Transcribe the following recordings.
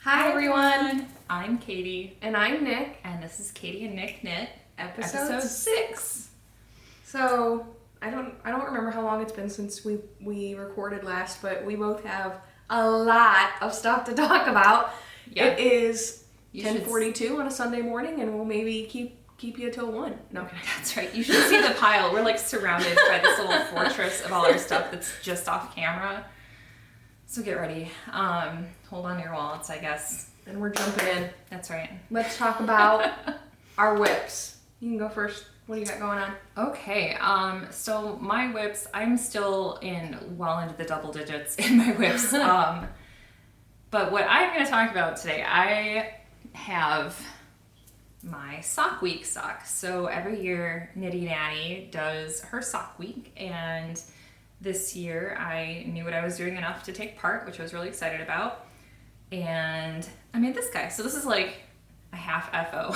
Hi everyone, I'm Katie. and I'm Nick. And this is Katie Nik Knit, Episode 6. So I don't remember how long it's been since we recorded last, but we both have a lot of stuff to talk about. Yeah. It is 10:42 on a Sunday morning, and we'll maybe keep you till 1. No, That's right. You should see the pile. We're like surrounded by this little fortress of all our stuff that's just off camera. So get ready. Hold on to your wallets, I guess. and we're jumping in. That's right. Let's talk about our whips. You can go first. What do you got going on? Okay. So my whips, I'm still well into the double digits in my whips. But what I'm going to talk about today, I have my sock week sock. So every year Nitty Natty does her sock week, and this year I knew what I was doing enough to take part, which I was really excited about. And I made this guy. So this is like a half FO.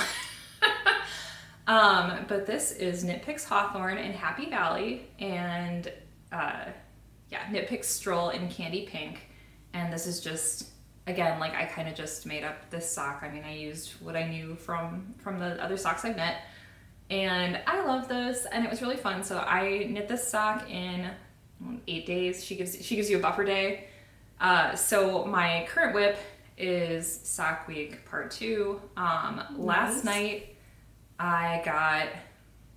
But this is Knit Picks Hawthorne in Happy Valley, and Knit Picks Stroll in Candy Pink. And this is just, again, like I kind of just made up this sock. I mean, I used what I knew from the other socks I've knit, and I love this, and it was really fun. So I knit this sock in 8 days. She gives you a buffer day. So my current whip is sock week part 2. Last night I got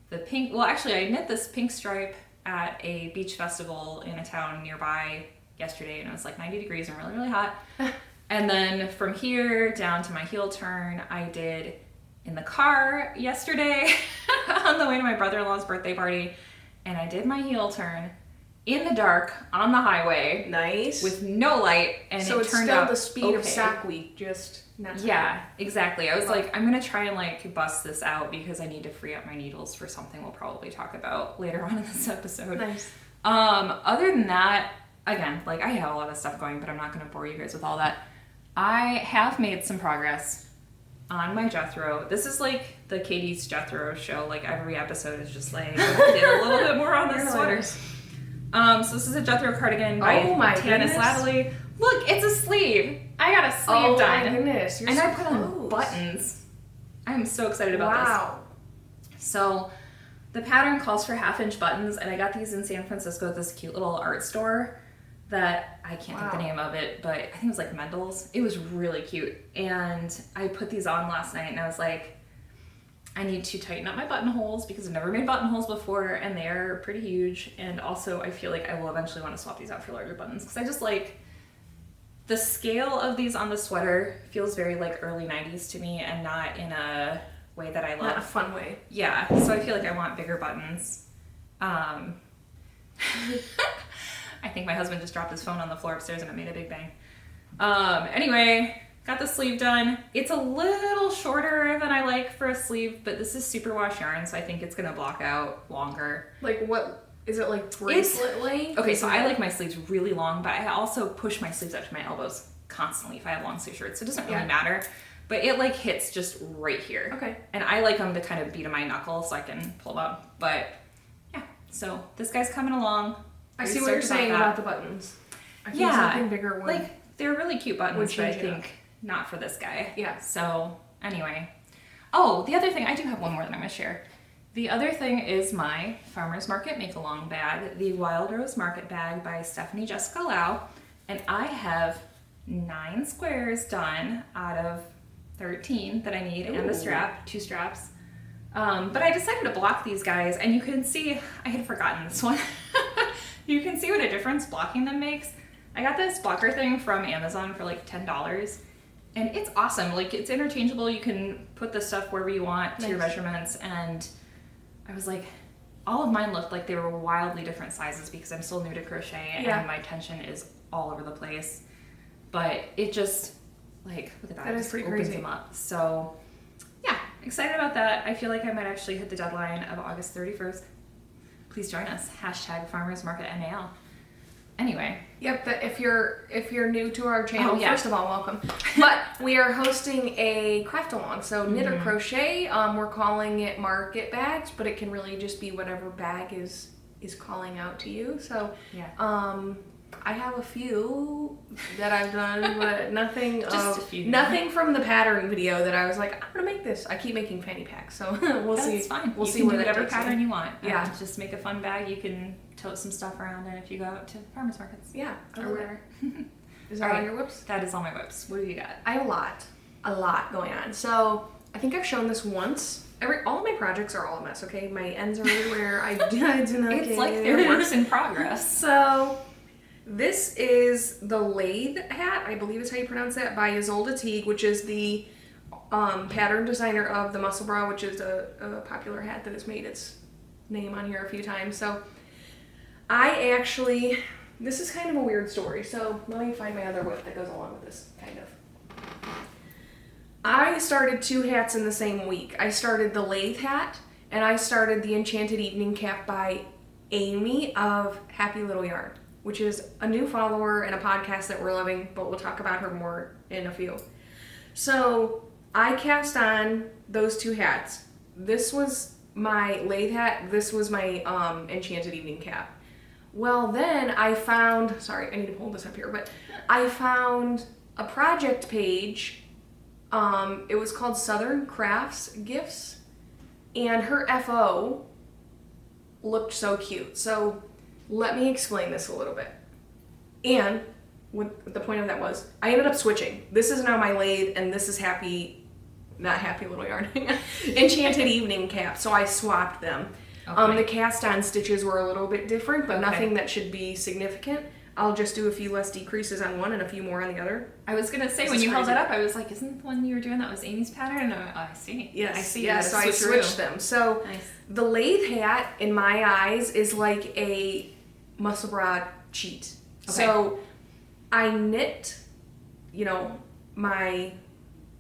the pink, well actually I knit this pink stripe at a beach festival in a town nearby yesterday, and it was like 90 degrees and really, really hot. And then from here down to my heel turn, I did in the car yesterday on the way to my brother-in-law's birthday party, and I did my heel turn in the dark on the highway. Nice. With no light, and so it it's turned still out the speed okay. of sock week, just not. Yeah, exactly. I was like, I'm gonna try and like bust this out because I need to free up my needles for something we'll probably talk about later on in this episode. Nice. Other than that, again, like I have a lot of stuff going, but I'm not gonna bore you guys with all that. I have made some progress on my Jethro. This is like the Katie's Jethro show. Like every episode is just like, I did a little bit more on this sweater. So this is a Jethro cardigan by Tanis Ladley. Look, it's a sleeve. I got a sleeve done. Oh my goodness. You're and so I put on buttons. I'm so excited about this. Wow. So the pattern calls for 1/2-inch buttons, and I got these in San Francisco at this cute little art store that I can't think the name of it, but I think it was like Mendel's. It was really cute. And I put these on last night, and I was like, I need to tighten up my buttonholes because I've never made buttonholes before, and they're pretty huge. And also I feel like I will eventually want to swap these out for larger buttons because I just like the scale of these on the sweater feels very like early 90s to me, and not in a way that I love. Not a fun way. Yeah, so I feel like I want bigger buttons. I think my husband just dropped his phone on the floor upstairs and it made a big bang. Anyway, got the sleeve done. It's a little shorter than I like for a sleeve, but this is superwash yarn, so I think it's gonna block out longer. Like what? Is it like bracelet length? Okay, so I like my sleeves really long, but I also push my sleeves up to my elbows constantly if I have long sleeve shirts, so it doesn't really matter. But it like hits just right here. Okay. And I like them to kind of be to my knuckle so I can pull them up. But yeah, so this guy's coming along. I see what you're saying about the buttons. I think something bigger would. Like they're really cute buttons, but I think not for this guy. Yeah. So anyway. Oh, the other thing, I do have one more that I'm gonna share. The other thing is my Farmer's Market Make-Along bag, the Wild Rose Market bag by Stephanie Jessica Lau. And I have 9 squares done out of 13 that I need. Ooh. And the strap, 2 straps. But I decided to block these guys, and you can see, I had forgotten this one. You can see what a difference blocking them makes. I got this blocker thing from Amazon for like $10, and it's awesome. Like it's interchangeable. You can put the stuff wherever you want to your measurements, and I was like, all of mine looked like they were wildly different sizes because I'm still new to crochet and my tension is all over the place. But it just, like, look at that. It just opens crazy. Them up. So yeah, excited about that. I feel like I might actually hit the deadline of August 31st. Please join us. #FarmersMarketNAL. Anyway. Yep, if you're new to our channel, first of all, welcome. But we are hosting a craft along, so knit or crochet. We're calling it market bags, but it can really just be whatever bag is calling out to you. So I have a few that I've done, but nothing Just a few. nothing from the pattern video that I was like, I'm gonna make this. I keep making fanny packs, so we'll see. That's fine. We'll you see can where do that whatever takes pattern me. you want. Yeah. Just make a fun bag. You can tote some stuff around in if you go out to farmers markets. Yeah, Or whatever. Is that all your whips? That is all my whips. What do you got? I have a lot going on. So I think I've shown this once. All of my projects are all a mess. Okay, my ends are everywhere. I do not. It's like they're works in progress. So this is the lathe hat, I believe is how you pronounce that, by Isolde Teague, which is the pattern designer of the Muscle Bra, which is a popular hat that has made its name on here a few times. So this is kind of a weird story. So let me find my other whip that goes along with this, kind of. I started 2 hats in the same week. I started the lathe hat, and I started the Enchanted Evening Cap by Amy of Happy Little Yarn, which is a new follower and a podcast that we're loving, but we'll talk about her more in a few. So I cast on those 2 hats. This was my lathe hat. This was my Enchanted Evening Cap. Well, then I found, sorry, I need to pull this up here, but I found a project page. It was called Southern Crafts Gifts, and her FO looked so cute. So let me explain this a little bit. And what the point of that was, I ended up switching. This is now my lathe, and this is not Happy Little Yarn, Enchanted Evening Cap. So I swapped them. Okay. The cast-on stitches were a little bit different, but nothing that should be significant. I'll just do a few less decreases on one and a few more on the other. I was gonna say, when you held that up, I was like, isn't the one you were doing that was Amy's pattern? And I see. Yes, I see. Yeah, so I switched them. So nice. The lathe hat, in my eyes, is like a Muscle Bra cheat. Okay. So I knit,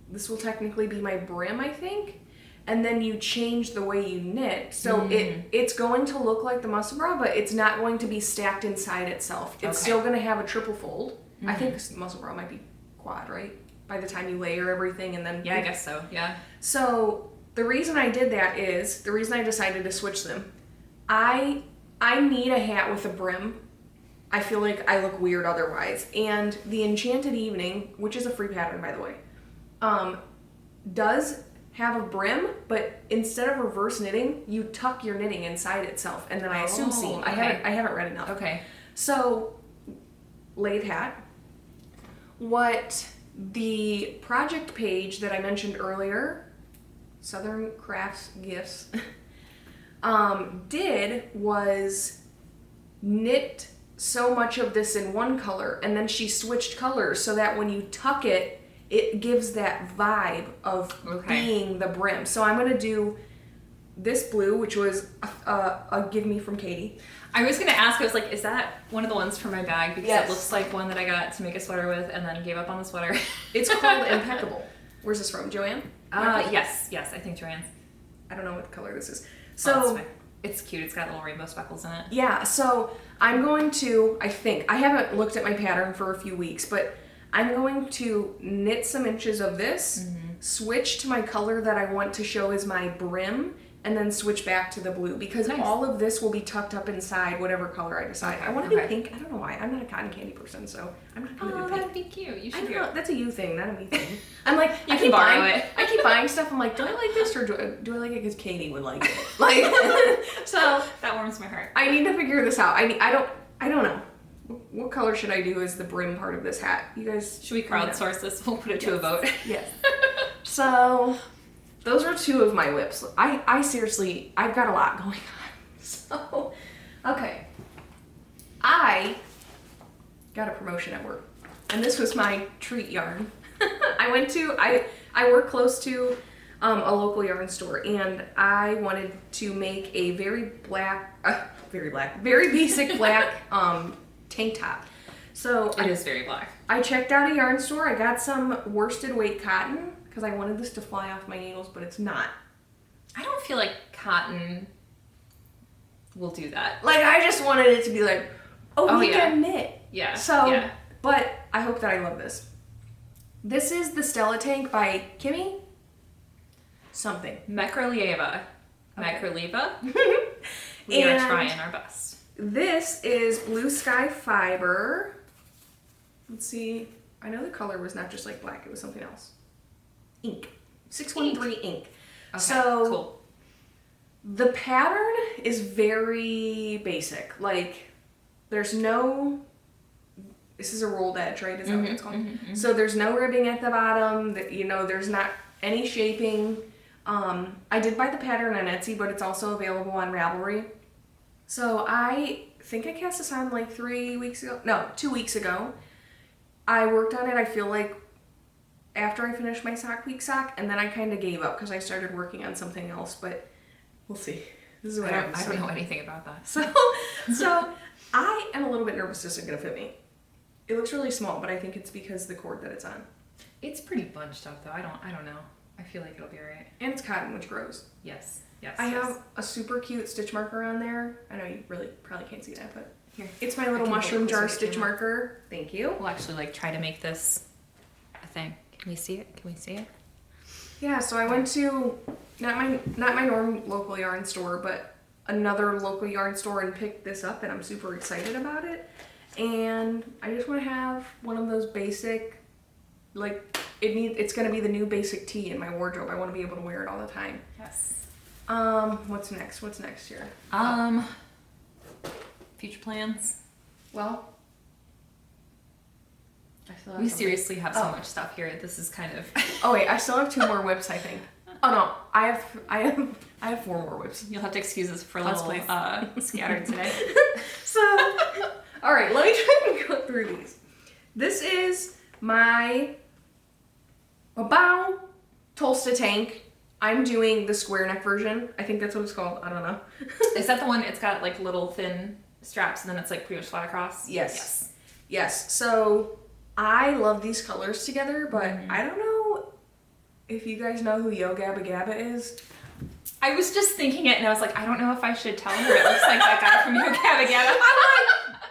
this will technically be my brim, I think. And then you change the way you knit. So it's going to look like the Muscle Bra, but it's not going to be stacked inside itself. It's still going to have a triple fold. I think the Muscle Bra might be quad, right? By the time you layer everything and then... Yeah, I guess so, yeah. So the reason I did that is, the reason I decided to switch them, I need a hat with a brim. I feel like I look weird otherwise. And the Enchanted Evening, which is a free pattern, by the way, does have a brim, but instead of reverse knitting, you tuck your knitting inside itself, and then I assume seam. Okay. I haven't read enough. Okay. So, lathe hat. What the project page that I mentioned earlier, Southern Crafts Gifts, did was knit so much of this in one color, and then she switched colors so that when you tuck it, it gives that vibe of being the brim. So I'm going to do this blue, which was a give me from Katie. I was going to ask, I was like, is that one of the ones for my bag? Because it looks like one that I got to make a sweater with and then gave up on the sweater. It's called Impeccable. Where's this from? Joanne? Yes, I think Joanne's. I don't know what color this is. So it's cute. It's got little rainbow speckles in it. Yeah, so I'm going to, I haven't looked at my pattern for a few weeks, but I'm going to knit some inches of this, switch to my color that I want to show as my brim, and then switch back to the blue, because all of this will be tucked up inside whatever color I decide. I want to do pink. I don't know why. I'm not a cotton candy person, so I'm not going to do pink. Oh, that'd be cute. You should do it. That's a you thing, not a me thing. I'm like, I keep buying stuff. I'm like, do I like this, or do I like it because Katie would like it? Like, so that warms my heart. I need to figure this out. I don't know. What color should I do as the brim part of this hat? You guys... Should we crowdsource this? We'll put it to a vote. Yes. So, those are 2 of my whips. I seriously, I've got a lot going on. So, okay. I got a promotion at work. And this was my treat yarn. I work close to a local yarn store, and I wanted to make a very basic black tank top. So it is very black. I checked out a yarn store. I got some worsted weight cotton because I wanted this to fly off my needles, but it's not. I don't feel like cotton will do that. Like, I just wanted it to be like, we can knit. Yeah. So, but I hope that I love this. This is the Stella Tank by Kimmy something. Mekrolieva. Okay. Mekrolieva. We are trying our best. This is Blue Sky Fiber. Let's see. I know the color was not just like black, it was something else. Ink. 613 ink. Okay, so cool. The pattern is very basic. Like, there's no, this is a rolled edge, right? Is that what it's called? So there's no ribbing at the bottom. You know, there's not any shaping. I did buy the pattern on Etsy, but it's also available on Ravelry. So I think I cast this on like 2 weeks ago. I worked on it, I feel like, after I finished my sock week sock, and then I kind of gave up because I started working on something else, but we'll see. This is what I don't know anything about that. So I am a little bit nervous this isn't going to fit me. It looks really small, but I think it's because the cord that it's on. It's pretty bunched up though. I don't know. I feel like it'll be alright. And it's cotton, which grows. Yes. I have a super cute stitch marker on there. I know you really probably can't see that, but here. It's my little mushroom jar stitch marker. Thank you. We'll actually like try to make this a thing. Can we see it? Can we see it? Yeah, so I went to not my normal local yarn store, but another local yarn store and picked this up, and I'm super excited about it. And I just want to have one of those basic, like it's gonna be the new basic tee in my wardrobe. I want to be able to wear it all the time. Yes. What's next? What's next here? Future plans. Well, we seriously have so much stuff here. This is kind of. Oh wait, I still have 2 more whips, I think. Oh no, I have 4 more whips. You'll have to excuse us for a little scattered today. So, all right, let me try and go through these. This is my Bow Tolsta tank. I'm doing the square neck version. I think that's what it's called. I don't know. Is that the one? It's got like little thin straps, and then it's like pretty much flat across. Yes. So I love these colors together, but I don't know if you guys know who Yo Gabba Gabba is. I was just thinking it, and I was like, I don't know if I should tell her. It looks like that guy from Yo Gabba Gabba.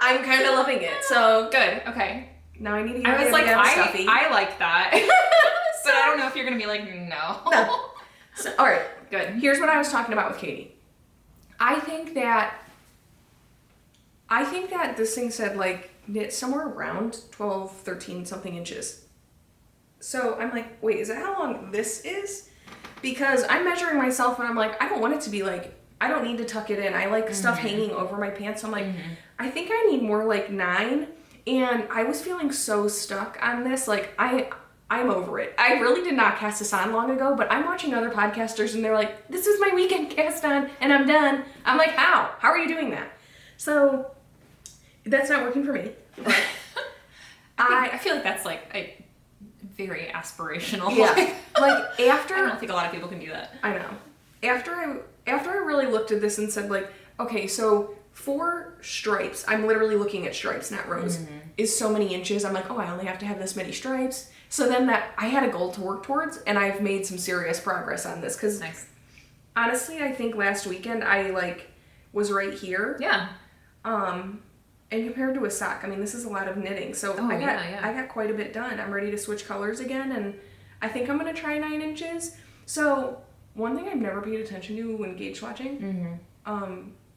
I'm kind of loving it. So good. Okay. Now I need to. I was like, I like that, but I don't know if you're gonna be like, no. So, all right. Good. Here's what I was talking about with Katie. I think that this thing said like knit somewhere around 12, 13 something inches. So I'm like, wait, is that how long this is? Because I'm measuring myself and I'm like, I don't want it to be like, I don't need to tuck it in. I like stuff hanging over my pants. So I'm like, I think I need more like 9. And I was feeling so stuck on this. Like I'm over it. I really did not cast this on long ago, but I'm watching other podcasters and they're like, this is my weekend cast on and I'm done. I'm like, how? How are you doing that? So that's not working for me. But I feel like that's like a very aspirational. Yeah. Like after. I don't think a lot of people can do that. I know. After I really looked at this and said like, okay, so 4 stripes, I'm literally looking at stripes, not rows, is so many inches. I'm like, oh, I only have to have this many stripes. So then I had a goal to work towards, and I've made some serious progress on this. Because honestly, I think last weekend I like was right here. Yeah. And compared to a sock, I mean, this is a lot of knitting. So I got quite a bit done. I'm ready to switch colors again, and I think I'm gonna try 9 inches. So one thing I've never paid attention to when gauge swatching,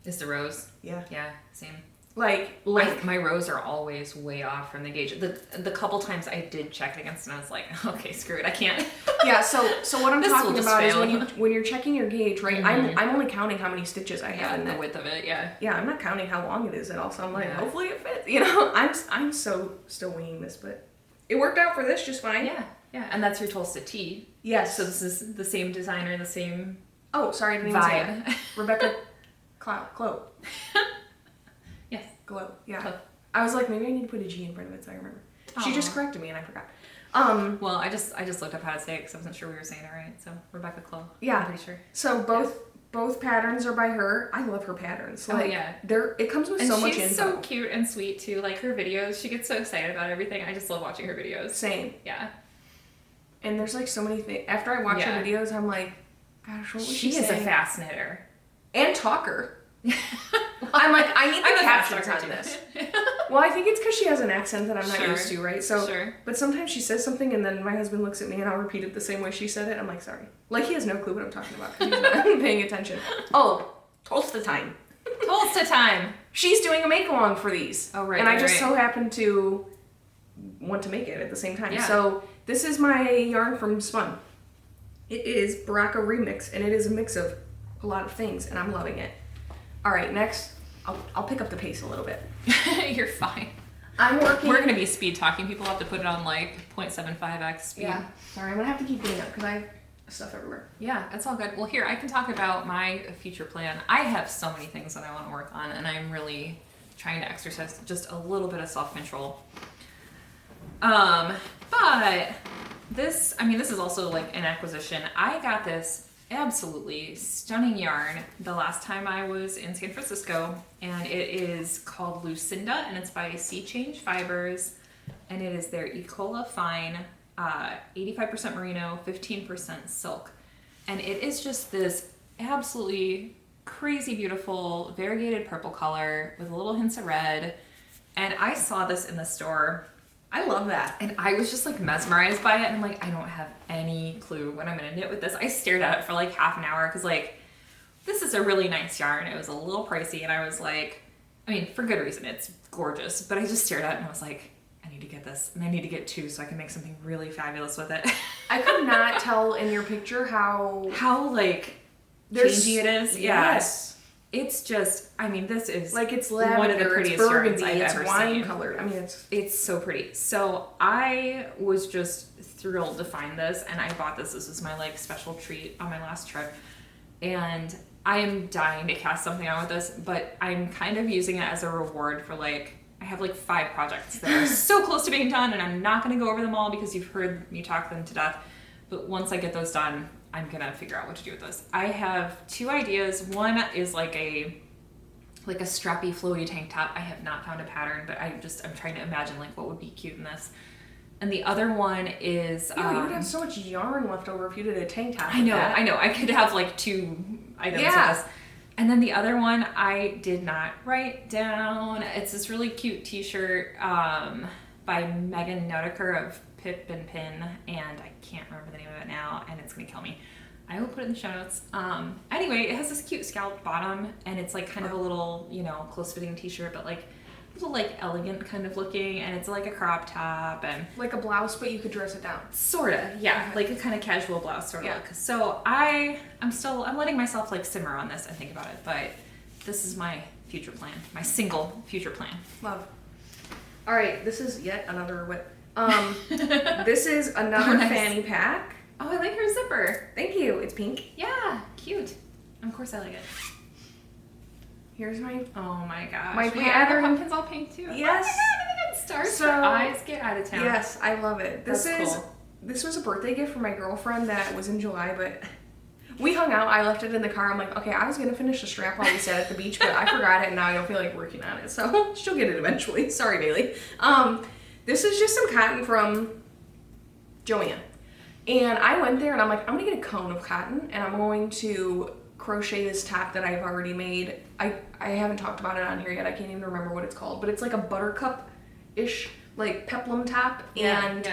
is the rows. Yeah. Yeah. Same. Like my rows are always way off from the gauge. The couple times I did check it against, and I was like, okay, screw it, I can't. Yeah. So what I'm talking about is when you're checking your gauge, right? I'm only counting how many stitches I have in the width of it. Yeah. Yeah, I'm not counting how long it is at all. So I'm like, hopefully it fits. You know, I'm so still winging this, but it worked out for this just fine. Yeah. Yeah. And that's your Tolsta tee. Yes. So this is the same designer, the same. Oh, sorry, I didn't even say that. Rebecca Clow. Yes. Glow. Yeah. Clow. I was like, maybe I need to put a G in front of it so I remember. She just corrected me and I forgot. Well, I just looked up how to say it because I wasn't sure we were saying it right. So Rebecca Clow. Yeah. I'm pretty sure. So both patterns are by her. I love her patterns. Like, it comes with so much info. She's so cute and sweet too. Like her videos, she gets so excited about everything. I just love watching her videos. Same. Yeah. And there's like so many things. After I watch her videos, I'm like, gosh, what was she saying? She is a fast knitter. And talker. I'm like, I need the captions on this. Well, I think it's because she has an accent that I'm not used to, right? So, but sometimes she says something and then my husband looks at me and I'll repeat it the same way she said it. I'm like, sorry. Like he has no clue what I'm talking about because he's not paying attention. Oh, Tolsta time. Tolsta time. She's doing a make-along for these. Oh, right. And I just so happened to want to make it at the same time. Yeah. So this is my yarn from Spun. It is Baraka Remix, and it is a mix of a lot of things, and I'm loving it. All right, next, I'll pick up the pace a little bit. You're fine. I'm working... We're going to be speed talking. People have to put it on like 0.75x speed. Yeah. Sorry, I'm going to have to keep doing it because I have stuff everywhere. Yeah, it's all good. Well, here, I can talk about my future plan. I have so many things that I want to work on, and I'm really trying to exercise just a little bit of self-control. But this is also like an acquisition. I got this absolutely stunning yarn the last time I was in San Francisco, and it is called Lucinda, and it's by Sea Change Fibers, and it is their Ecola Fine, 85% merino, 15% silk, and it is just this absolutely crazy beautiful variegated purple color with little hints of red, and I saw this in the store. I love that. And I was just like mesmerized by it. And I'm like, I don't have any clue what I'm going to knit with this. I stared at it for like half an hour because like, this is a really nice yarn. It was a little pricey. And I was like, I mean, for good reason. It's gorgeous. But I just stared at it and I was like, I need to get this. And I need to get two so I can make something really fabulous with it. I could not tell in your picture how like changey it is. Yes. It's just, I mean, this is like it's lavender, one of the prettiest yarns I've ever wine seen. Colored. I mean, it's so pretty. So I was just thrilled to find this, and I bought this. This was my like special treat on my last trip, and I am dying to cast something on with this. But I'm kind of using it as a reward for like I have like 5 projects that are so close to being done, and I'm not going to go over them all because you've heard me talk them to death. But once I get those done, I'm gonna figure out what to do with this. I have 2 ideas. One is like a strappy flowy tank top. I have not found a pattern, but I'm trying to imagine like what would be cute in this. And the other one is you would have so much yarn left over if you did a tank top. I know. I could have like 2 items of this. And then the other one I did not write down. It's this really cute t-shirt by Megan Notiker of Pip and Pin, and I can't remember the name of it now, and it's gonna kill me. I will put it in the show notes. Anyway, it has this cute scalloped bottom, and it's like kind of a little, close fitting t-shirt, but like a little like elegant kind of looking, and it's like a crop top and like a blouse, but you could dress it down. Sorta, yeah, like a kind of casual blouse sort of look. So I'm letting myself like simmer on this and think about it, but this is my future plan, my single future plan. Love. All right, this is yet another whip. This is another fanny pack. Oh, I like her zipper. Thank you. It's pink. Yeah, cute. Of course I like it. Here's my... Oh my gosh. My pattern. The pumpkin's all pink too. Yes. Oh my God, stars for eyes. Get out of town. Yes, I love it. That's cool. This was a birthday gift for my girlfriend that was in July, but we hung out. I left it in the car. I'm like, okay, I was going to finish the strap while we sat at the beach, but I forgot it and now I don't feel like working on it. So she'll get it eventually. Sorry, Bailey. This is just some cotton from Joann. And I went there and I'm like, I'm gonna get a cone of cotton and I'm going to crochet this top that I've already made. I haven't talked about it on here yet. I can't even remember what it's called, but it's like a buttercup-ish, like peplum top. And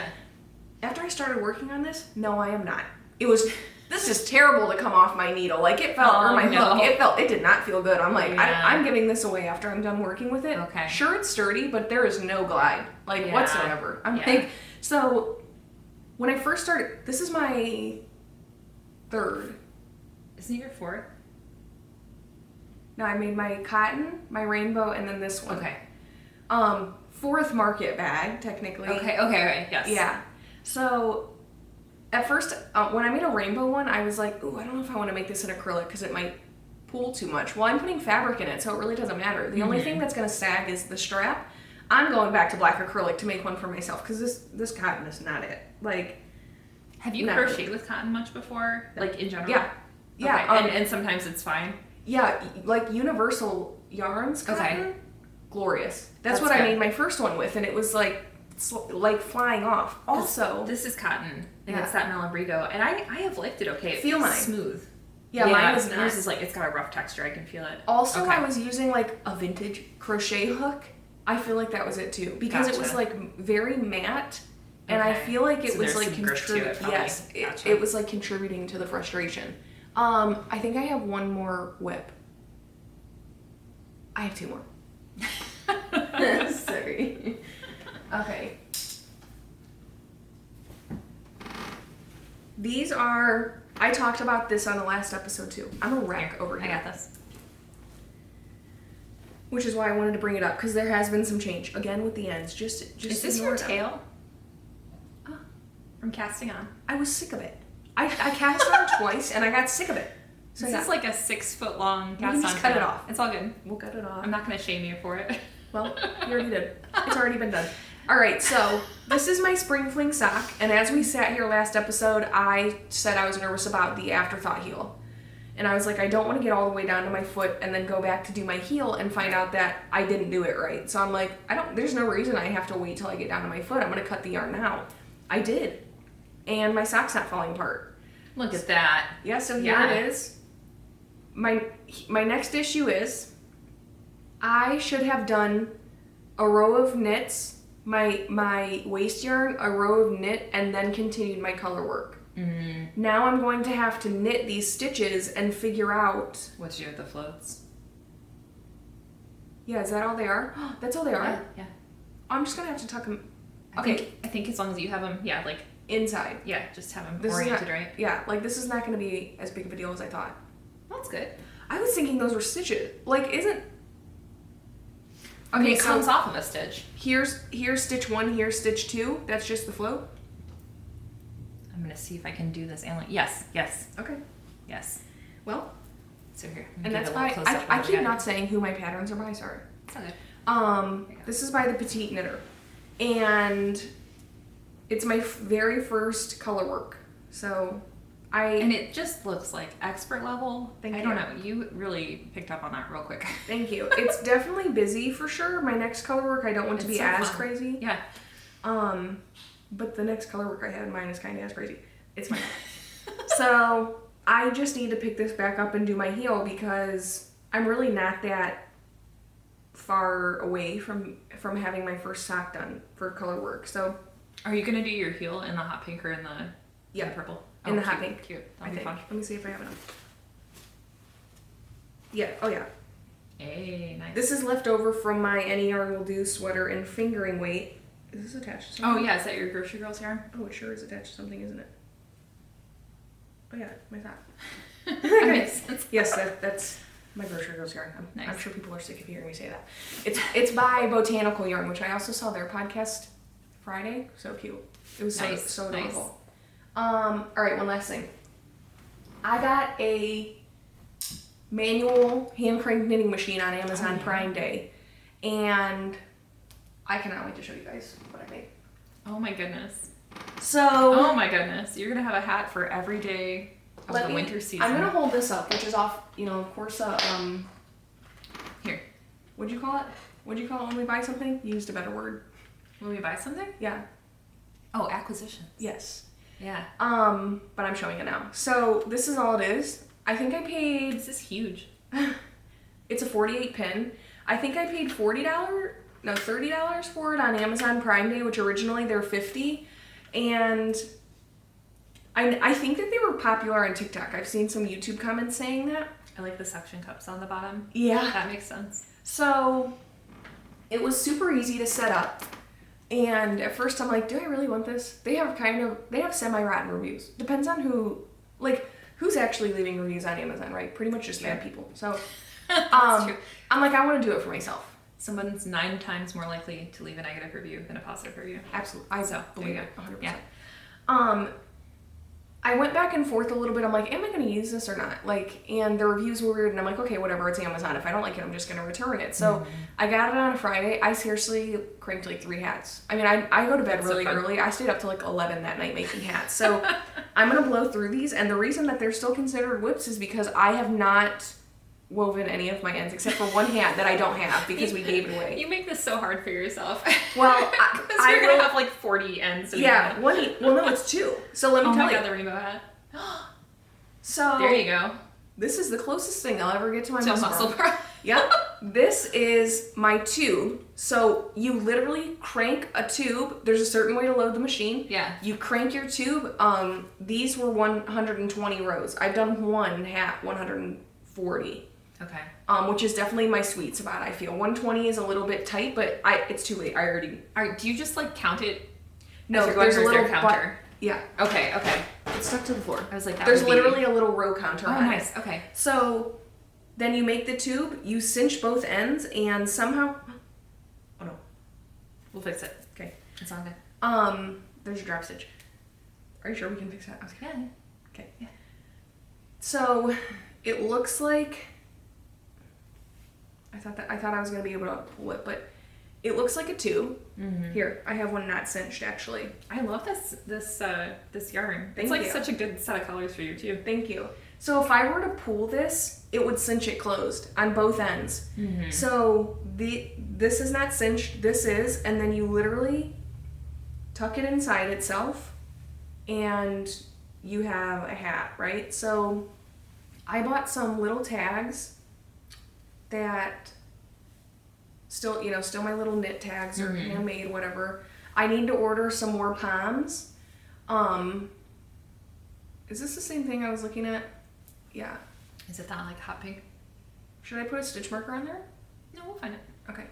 after I started working on this, no, I am not. This is terrible to come off my needle. Like it felt, or my hook, it did not feel good. I'm like, I'm giving this away after I'm done working with it. Okay. Sure, it's sturdy, but there is no glide, whatsoever. I'm like, so when I first started, this is my 3rd. Isn't it your 4th? No, I made my cotton, my rainbow, and then this one. Okay. 4th market bag, technically. Okay, yes. Yeah. So at first, when I made a rainbow one, I was like, ooh, I don't know if I want to make this in acrylic because it might pool too much. Well, I'm putting fabric in it, so it really doesn't matter. The only thing that's going to sag is the strap. I'm going back to black acrylic to make one for myself because this cotton is not it. Like, have you crocheted with cotton much before? Like in general? Yeah. Yeah. Okay. And sometimes it's fine? Yeah, like Universal Yarns cotton, glorious. That's what I made my first one with, and it was like flying off. Also, this is cotton, and it's that Malabrigo, and I have liked it okay. It feels mine. Smooth. Yeah, mine is not. Yours is like, it's got a rough texture, I can feel it. Also, I was using like a vintage crochet hook. I feel like that was it too, because it was like very matte, and I feel like it was like contributing. Yes, it was like contributing to the frustration. I think I have one more whip. I have 2 more. Sorry. Okay. These are, I talked about this on the last episode too. I'm a wreck over here. I got this. Which is why I wanted to bring it up, because there has been some change. Again, with the ends. Just is this your tail? From casting on? I was sick of it. I cast on twice, and I got sick of it. So this is like a 6 foot long cast on. Just cut it off. It's all good. We'll cut it off. I'm not going to shame you for it. Well, you already did. It's already been done. All right, so this is my spring fling sock, and as we sat here last episode, I said I was nervous about the afterthought heel. And I was like, I don't want to get all the way down to my foot and then go back to do my heel and find out that I didn't do it right. So I'm like, there's no reason I have to wait till I get down to my foot. I'm going to cut the yarn now. I did. And my sock's not falling apart. Look at that. Yeah, so here it is. My next issue is I should have done a row of knits, my waist yarn, a row of knit, and then continued my color work. Mm-hmm. Now I'm going to have to knit these stitches and figure out what to do with the floats. Yeah, is that all they are? That's all they are? Yeah. I'm just going to have to tuck them. Okay. I think as long as you have them, like inside. Yeah, just have them oriented right. Yeah, like this is not going to be as big of a deal as I thought. That's good. I was thinking those were stitches. Like, isn't... Okay, it comes off of a stitch. Here's stitch 1, here's stitch 2. That's just the float? I'm going to see if I can do this. And yes. Okay. Yes. Well. So here. And that's by... I keep not saying who my patterns are by. Sorry. It's okay. This is by the Petite Knitter. And it's my very first color work. So... And it just looks like expert level. Thank you. I don't know. You really picked up on that real quick. Thank you. It's definitely busy for sure. My next color work, I don't want to be as crazy. Yeah. But the next color work I have in mind is kind of as crazy. It's fine. So I just need to pick this back up and do my heel because I'm really not that far away from having my first sock done for color work. So. Are you gonna do your heel in the hot pink or in the purple? In the hot pink. Cute. That'll be fun. Let me see if I have enough. Yeah. Oh, yeah. Hey, nice. This is left over from my Any Yarn Will Do sweater in fingering weight. Is this attached to something? Oh, yeah. Is that your Grocery Girls yarn? Oh, it sure is attached to something, isn't it? Oh, yeah. My sock. That makes sense. Yes, that's my Grocery Girls yarn. Nice. I'm sure people are sick of hearing me say that. It's by Botanical Yarn, which I also saw their podcast Friday. So cute. It was so adorable. All right, one last thing. I got a manual hand crank knitting machine on Amazon Prime Day, and I cannot wait to show you guys what I made. Oh my goodness. So. Oh my goodness. You're gonna have a hat for every day of the winter season. I'm gonna hold this up, which is off, of course, here. What'd you call it? What'd you call it when we buy something? You used a better word. When we buy something? Yeah. Oh, acquisitions. Yes. Yeah. But I'm showing it now. So this is all it is. I think I paid... This is huge. It's a 48 pin. I think I paid $30 for it on Amazon Prime Day, which originally they're $50. And I think that they were popular on TikTok. I've seen some YouTube comments saying that. I like the suction cups on the bottom. Yeah. That makes sense. So it was super easy to set up. And at first I'm like, do I really want this? They have semi-rotten reviews. Depends on who's actually leaving reviews on Amazon, right? Pretty much just bad people. So I'm like, I want to do it for myself. Someone's 9 times more likely to leave a negative review than a positive review. Absolutely. I believe it 100%. Yeah. I went back and forth a little bit. I'm like, am I going to use this or not? And the reviews were weird, and I'm like, okay, whatever, it's Amazon. If I don't like it, I'm just going to return it. So I got it on a Friday. I seriously cranked 3 hats. I mean, I go to bed really early. I stayed up till 11 that night making hats. So I'm going to blow through these, and the reason that they're still considered whips is because I have not woven any of my ends except for one hat that I don't have because we gave it away. You make this so hard for yourself. Well, because you're going to have 40 ends. Yeah, well, no, it's 2. So let me tell you. Oh my God, the rainbow hat. So there you go. This is the closest thing I'll ever get to my muscle pearl. Yep. This is my tube. So you literally crank a tube. There's a certain way to load the machine. Yeah. You crank your tube. These were 120 rows. I've done one hat 140. Okay. Which is definitely my sweet spot, I feel. 120 is a little bit tight, but it's too late. I already... Do you just like count it? No, there's a little counter. Yeah. Okay. It's stuck to the floor. I was like, there's literally a little row counter on nice. it. Okay. So then you make the tube, you cinch both ends, and somehow... Oh, no. We'll fix it. Okay. It's all good. There's a drop stitch. Are you sure we can fix that? Yeah. Okay. Yeah. So it looks like... I thought I was going to be able to pull it, but it looks like a tube. Mm-hmm. Here, I have one not cinched, actually. I love this yarn. Thank it's like you. Such a good set of colors for you, too. Thank you. So if I were to pull this, it would cinch it closed on both ends. Mm-hmm. So this is not cinched, this is, and then you literally tuck it inside itself, and you have a hat, right? So I bought some little tags that still my little knit tags or handmade, whatever. I need to order some more poms. Is this the same thing I was looking at? Yeah. Is it that like hot pink? Should I put a stitch marker on there? No, we'll find it. Okay.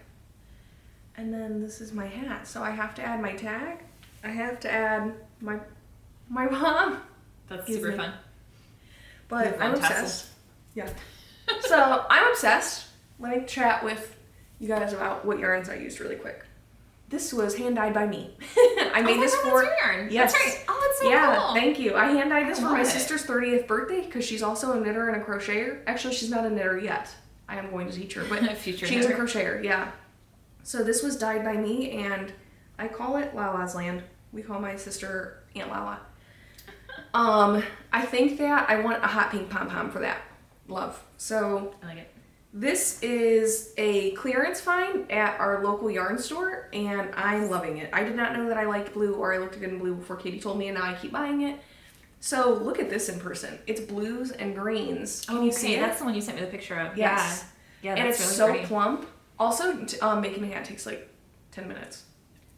And then this is my hat. So I have to add my tag. I have to add my pom. That's super fun. But I'm obsessed. Yeah. So I'm obsessed. Let me chat with you guys about what yarns I used really quick. This was hand dyed by me. I made this for... That's your yarn. Yes. That's right. Oh, it's so cool. Thank you. I hand dyed this for my sister's 30th birthday because she's also a knitter and a crocheter. Actually, she's not a knitter yet. I am going to teach her, but she's a crocheter. Yeah. So this was dyed by me, and I call it Lala's Land. We call my sister Aunt Lala. I think that I want a hot pink pom-pom for that. Love. So I like it. This is a clearance find at our local yarn store, and I'm loving it. I did not know that I liked blue or I looked good in blue before Katie told me, and now I keep buying it. So look at this in person. It's blues and greens. Can you see it? That's the one you sent me the picture of. Yes. Yeah, and that's it's really so pretty. plump. Also, making a hat takes like 10 minutes.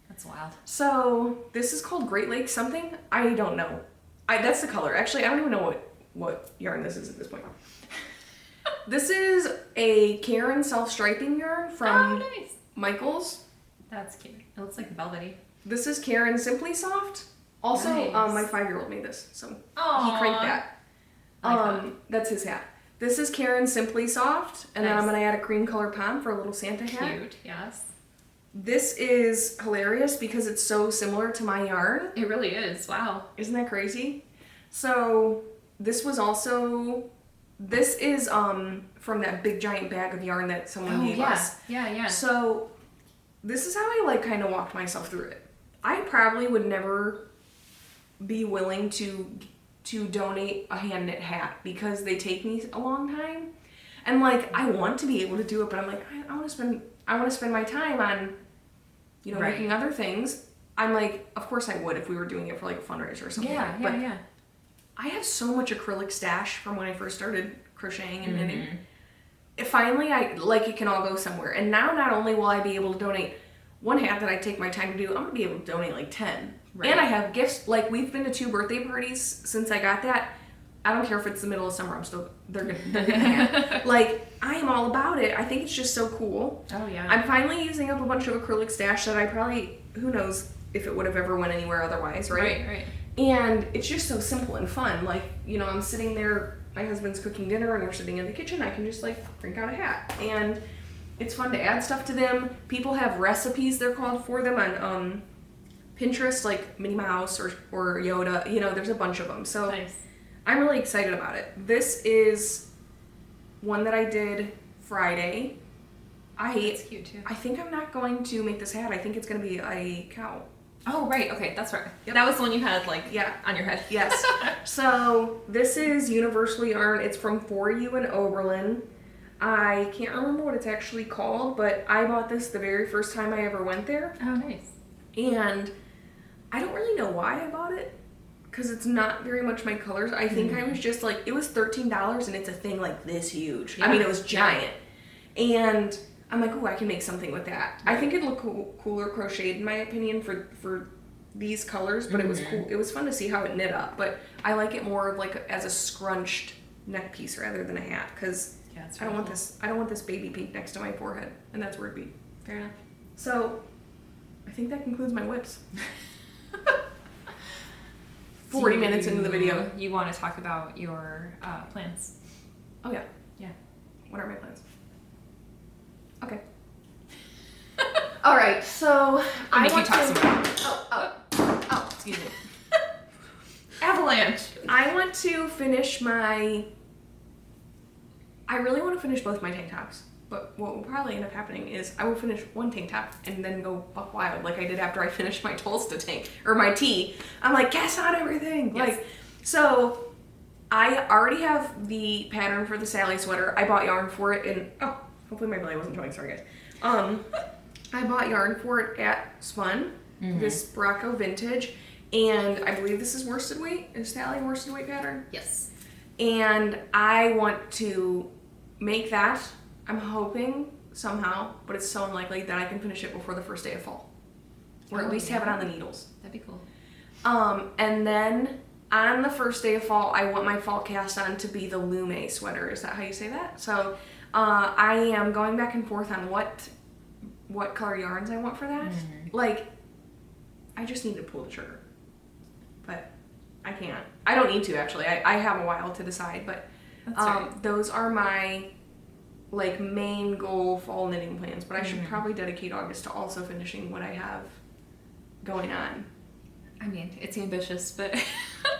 That's wild. So this is called Great Lakes something. I don't know. That's the color. Actually, I don't even know what yarn this is at this point. This is a Karen self-striping yarn from Michaels. That's cute. It looks like velvety. This is Karen Simply Soft. Also, nice. My 5-year-old made this, so he Aww. cranked that. That's his hat. This is Karen Simply Soft, and then I'm going to add a cream color pom for a little Santa hat. Cute, yes. This is hilarious because it's so similar to my yarn. It really is. Wow. Isn't that crazy? So this is from that big giant bag of yarn that someone gave us. Yeah. So this is how I kind of walked myself through it. I probably would never be willing to donate a hand knit hat because they take me a long time. And I want to be able to do it, but I'm like, I want to spend my time on making other things. I'm like, of course I would if we were doing it for a fundraiser or something. Yeah. I have so much acrylic stash from when I first started crocheting and knitting. Finally, it can all go somewhere. And now not only will I be able to donate one hat that I take my time to do, I'm going to be able to donate 10. Right. And I have gifts. We've been to 2 birthday parties since I got that. I don't care if it's the middle of summer, they're getting a hat. I am all about it. I think it's just so cool. Oh, yeah. I'm finally using up a bunch of acrylic stash that I probably, who knows if it would have ever went anywhere otherwise, right? Right. And it's just so simple and fun. I'm sitting there, my husband's cooking dinner and we're sitting in the kitchen, I can just crank out a hat. And it's fun to add stuff to them. People have recipes, they're called, for them on Pinterest, Minnie Mouse or Yoda. There's a bunch of them. So nice. I'm really excited about it. This is one that I did Friday. That's cute too. I think I'm not going to make this hat. I think it's going to be a cow. Oh, right. Okay, that's right. Yep. That was the one you had, on your head. Yes. So, this is Universal Yarn. It's from For You in Oberlin. I can't remember what it's actually called, but I bought this the very first time I ever went there. Oh, nice. And I don't really know why I bought it, because it's not very much my colors. I think I was just it was $13 and it's a thing this huge. Yeah. I mean, it was giant. Yeah. And I'm like, oh, I can make something with that. I think it'd look cooler crocheted, in my opinion, for these colors, but it was cool. It was fun to see how it knit up, but I like it more as a scrunched neck piece rather than a hat, because Yeah, it's I don't want this. I don't want this baby pink next to my forehead, and that's where it'd be. Fair enough. So, I think that concludes my whips. 40 minutes into the video. You want to talk about your plans? Oh yeah. Yeah. What are my plans? Okay. All right. So I want to. Oh. Excuse me. Avalanche. I want to finish my. I really want to finish both my tank tops, but what will probably end up happening is I will finish one tank top and then go buck wild like I did after I finished my Tolsta tank or my tee. I'm like, cast on everything. Yes. Like, so I already have the pattern for the Sally sweater. I bought yarn for it in. Oh, hopefully my belly wasn't showing. Sorry guys. I bought yarn for it at Spun, this Grotto vintage, and I believe this is worsted weight. Is Sally worsted weight pattern? Yes. And I want to make that. I'm hoping somehow, but it's so unlikely that I can finish it before the first day of fall, or at least have it on the needles. That'd be cool. And then on the first day of fall, I want my fall cast on to be the Lume sweater. Is that how you say that? So I am going back and forth on what color yarns I want for that. Like, I just need to pull the trigger, but I can't. I don't need to actually. I have a while to decide, but those are my like main goal fall knitting plans. But I should probably dedicate August to also finishing what I have going on. I mean, it's ambitious, but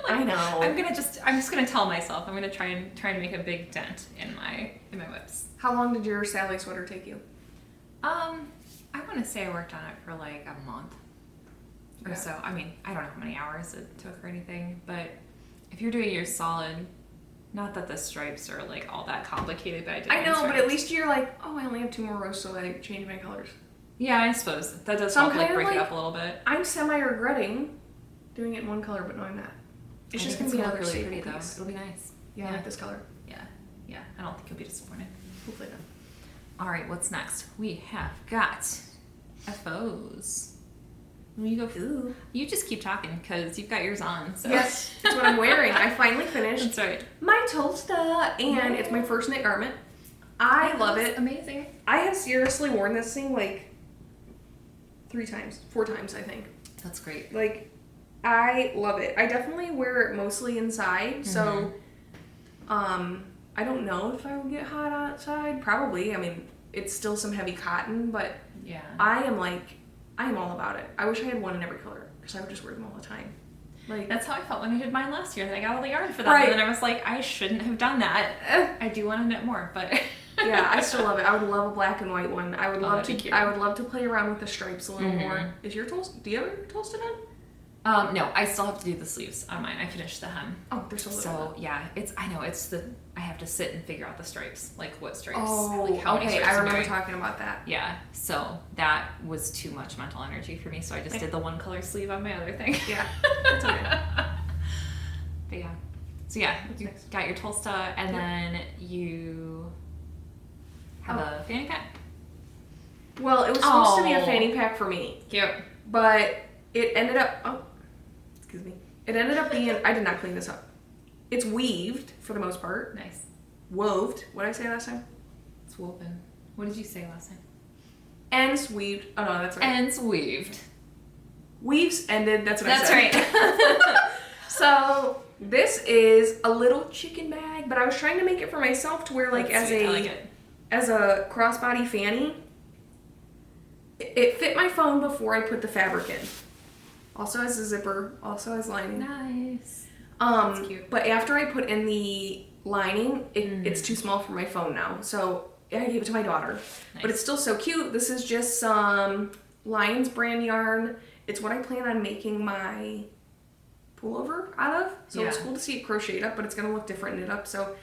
I know. I'm just gonna tell myself I'm gonna try and make a big dent in my whips. How long did your Sally sweater take you? I want to say I worked on it for like a month or so. I mean, I don't know how many hours it took or anything, but if you're doing your solid, not that the stripes are like all that complicated, but I know, but at least you're like, oh, I only have 2 more rows, so I change my colors. Yeah, I suppose that does help like break it up a little bit. I'm semi-regretting doing it in one color, but no, I'm not. It's just gonna be another really pretty piece. though. It'll be nice. Yeah, I like this color. Yeah. I don't think you'll be disappointed. Hopefully not. All right, what's next? We have got FOs. You go. Ooh. You just keep talking because you've got yours on. So. Yes, that's what I'm wearing. I finally finished. That's right. My Tolsta, and it's my first knit garment. I love it. Amazing. I have seriously worn this thing like 4 times, I think. That's great. Like, I love it. I definitely wear it mostly inside, so I don't know if I will get hot outside. Probably. I mean, it's still some heavy cotton, but yeah, I am all about it. I wish I had one in every color because I would just wear them all the time. Like, that's how I felt when I did mine last year. And I got all the yarn for that, right. And then I was like, I shouldn't have done that. I do want to knit more, but yeah, I still love it. I would love a black and white one. I would love to. I would love to play around with the stripes a little more. Is your Tolsta? Do you have your Tolsta done? No, I still have to do the sleeves on mine. I finished the hem. Oh, they're so little. So yeah, I have to sit and figure out the stripes, like what stripes. Oh, like how many okay. stripes I remember talking about that. Yeah, so that was too much mental energy for me. So I just did the one color sleeve on my other thing. Yeah, that's okay. But yeah, so yeah, you got your Tolsta, and then you have a fanny pack. Well, it was supposed to be a fanny pack for me. Cute. But it ended up. Excuse me. It ended up being. I did not clean this up. It's weaved for the most part. Nice. Woved. What did I say last time? It's woven. What did you say last time? Ends weaved. Oh no, that's right. Ends weaved. Weaves ended. That's what I said. That's right. So this is a little chicken bag, but I was trying to make it for myself to wear like as a crossbody fanny. It fit my phone before I put the fabric in. Also has a zipper. Also has lining. Nice. That's cute. But after I put in the lining, it's too small for my phone now. So I gave it to my daughter. Nice. But it's still so cute. This is just some Lions brand yarn. It's what I plan on making my pullover out of. So it's cool to see it crocheted up, but it's going to look different knit up. So